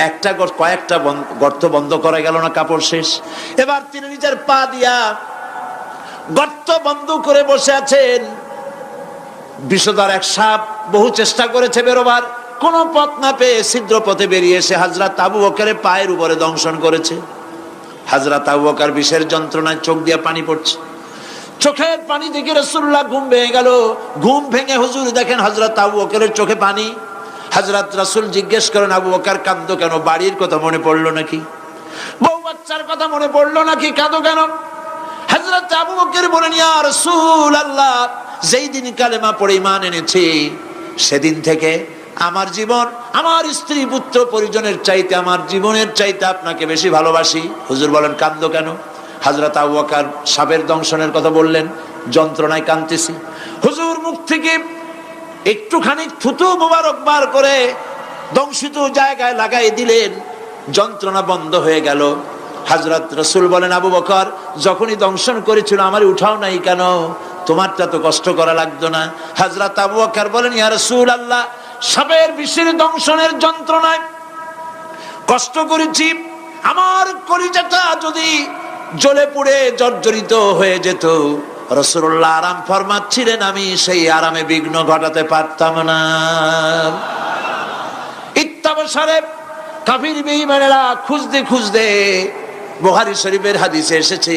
একটা কয়েকটা গর্ত বন্ধ করা গেল না, কাপড় শেষ। এবার তিনি নিজের পা দিয়া গর্ত বন্ধ করে বসে আছেন। বিষধর এক সাপ বহু চেষ্টা করেছে বেরোবার, কোন পথ না পেয়ে ছিদ্র পথে বেরিয়ে এসে হযরত আবু বকরের পায়ের উপরে দংশন করেছে। হযরত আবু বকর বিষের যন্ত্রণায় চোখ দিয়ে পানি পড়ছে। চোখের পানি দেখে রাসূলুল্লাহ ঘুম ভেঙে গেল। ঘুম ভেঙে হুজুর দেখেন হযরত আবু বকরের চোখে পানি। হযরত রাসূল জিজ্ঞেস করেন, আবু বকর কাঁদো কেন? বাড়ির কথা মনে পড়লো নাকি? বউ বাচ্চার কথা মনে পড়লো নাকি? কাঁদো কেন? হযরত আবু বকর বলেন, ইয়া রাসূলুল্লাহ, যেই দিন কালেমা পড়ে ঈমান এনেছি সেদিন থেকে আমার জীবন, আমার স্ত্রী পুত্র পরিজনের চাইতে, আমার জীবনের চাইতে আপনাকে বেশি ভালোবাসি। হুজুর বলেন, কাঁদো কেন? হযরত আবু বকর সাপের দংশনের কথা বললেন, যন্ত্রণায় কাঁদতেছি। হুজুর মুখ থেকে একটুখানি থুতু মোবারক বার করে দংশিত জায়গায় লাগাই দিলেন, যন্ত্রণা বন্ধ হয়ে গেল। হযরত রাসূল বলেন, আবু বকর, যখনই দংশন করেছিল আমারে উঠাও নাই কেন? তোমারটা তো কষ্ট করা লাগতো না। হযরত আবু বকর বলেন, ইয়া রাসূলুল্লাহ, সাপের বিষের দংশনের যন্ত্রণায় কষ্ট করেছি, আমার কলিজাটা যদি জ্বলে পুড়ে জর্জরিত হয়ে যেত, রাসূলুল্লাহ আরাম ফরমাচ্ছিলেন, আমি সেই আরামে বিঘ্ন ঘটাতে পারতাম না। ইত্তাবসারে কাফির বেঈমানেরা খুঁজতে খুঁজতে, বুখারী শরীফের হাদিসে এসেছে,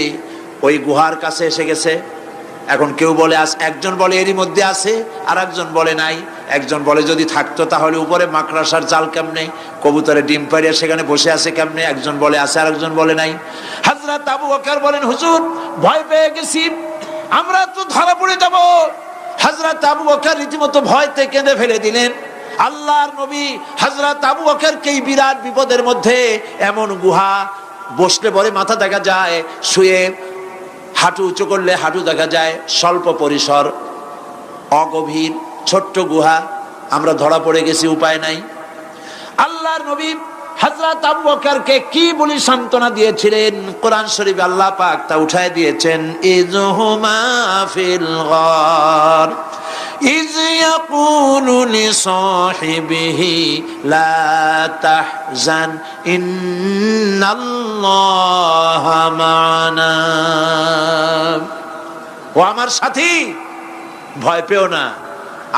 ওই গুহার কাছে এসে গেছে। এখন কেউ বলে একজন বলে এরই মধ্যে আছে, আর একজন বলে নাই। একজন বলে যদি থাকতো তাহলে উপরে মাকড়াসার জাল কেমনে, কবুতরে ডিম পাড়িয়ে সেখানে বসে আছে কেমনে? একজন বলে আছে, আর একজন বলে নাই। হযরত আবু বকর বলেন, হুজুর ভয় পেয়ে গেছি, আমরা তো ধরা পড়ে যাব। হযরত আবু বকর রীতিমতো ভয়তে কেঁদে ফেলে দিলেন। আল্লাহর নবী হযরত আবু বকরকে এই বিরাট বিপদের মধ্যে, এমন গুহা, বসলে পরে মাথা দেখা যায়, শুয়ে হাঁটু উঁচু করলে হাঁটু দেখা যায়, স্বল্প পরিসর, অগভীর ছোট্ট গুহা, আমরা ধরা পড়ে গেছি, উপায় নাই। আল্লাহর নবী হযরত আবু বকরকে কি বলি সান্ত্বনা দিয়েছিলেন, কোরআন শরীফে আল্লাহ পাক তা উঠায় দিয়েছেন। ইযহুমা ফিল গার ইয ইয়াকুলু লিসাহিবিহি লা তাহজান ইন্নাল্লাহা মা'ানা। ও আমার সাথী, ভয় পেও না,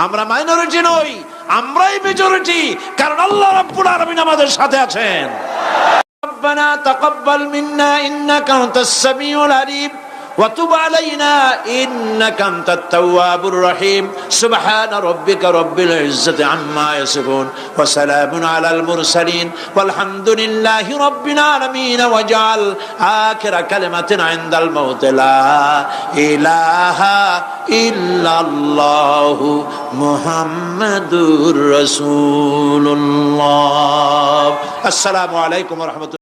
আমরা মাইনরিটি নই, আমরাই মেজরিটি, কারণ আল্লাহ রাব্বুল আলামিন আমাদের সাথে আছেন। রব্বানা তাকাব্বাল মিন্না ইন্নাকা আনতাস সামিউল আলিম ওয়া তুব আলাইনা ইন্নাকা আনতাত তাওয়াবুর রহিম। সুবহান রাব্বিকা রাব্বিল ইজ্জাতি আম্মা ইয়াসিফুন ওয়া সালামুন আলাল মুরসালিন ওয়ালহামদুলিল্লাহি রাব্বিল আলামিন। ওয়াজআল আখিরা কালিমাতিনা ইনদাল মাউত লা ইলাহা ইল্লাল্লাহু মুহাম্মাদুর রাসূলুল্লাহ। আসসালামু আলাইকুম ওয়া রাহমাতুল্লাহ।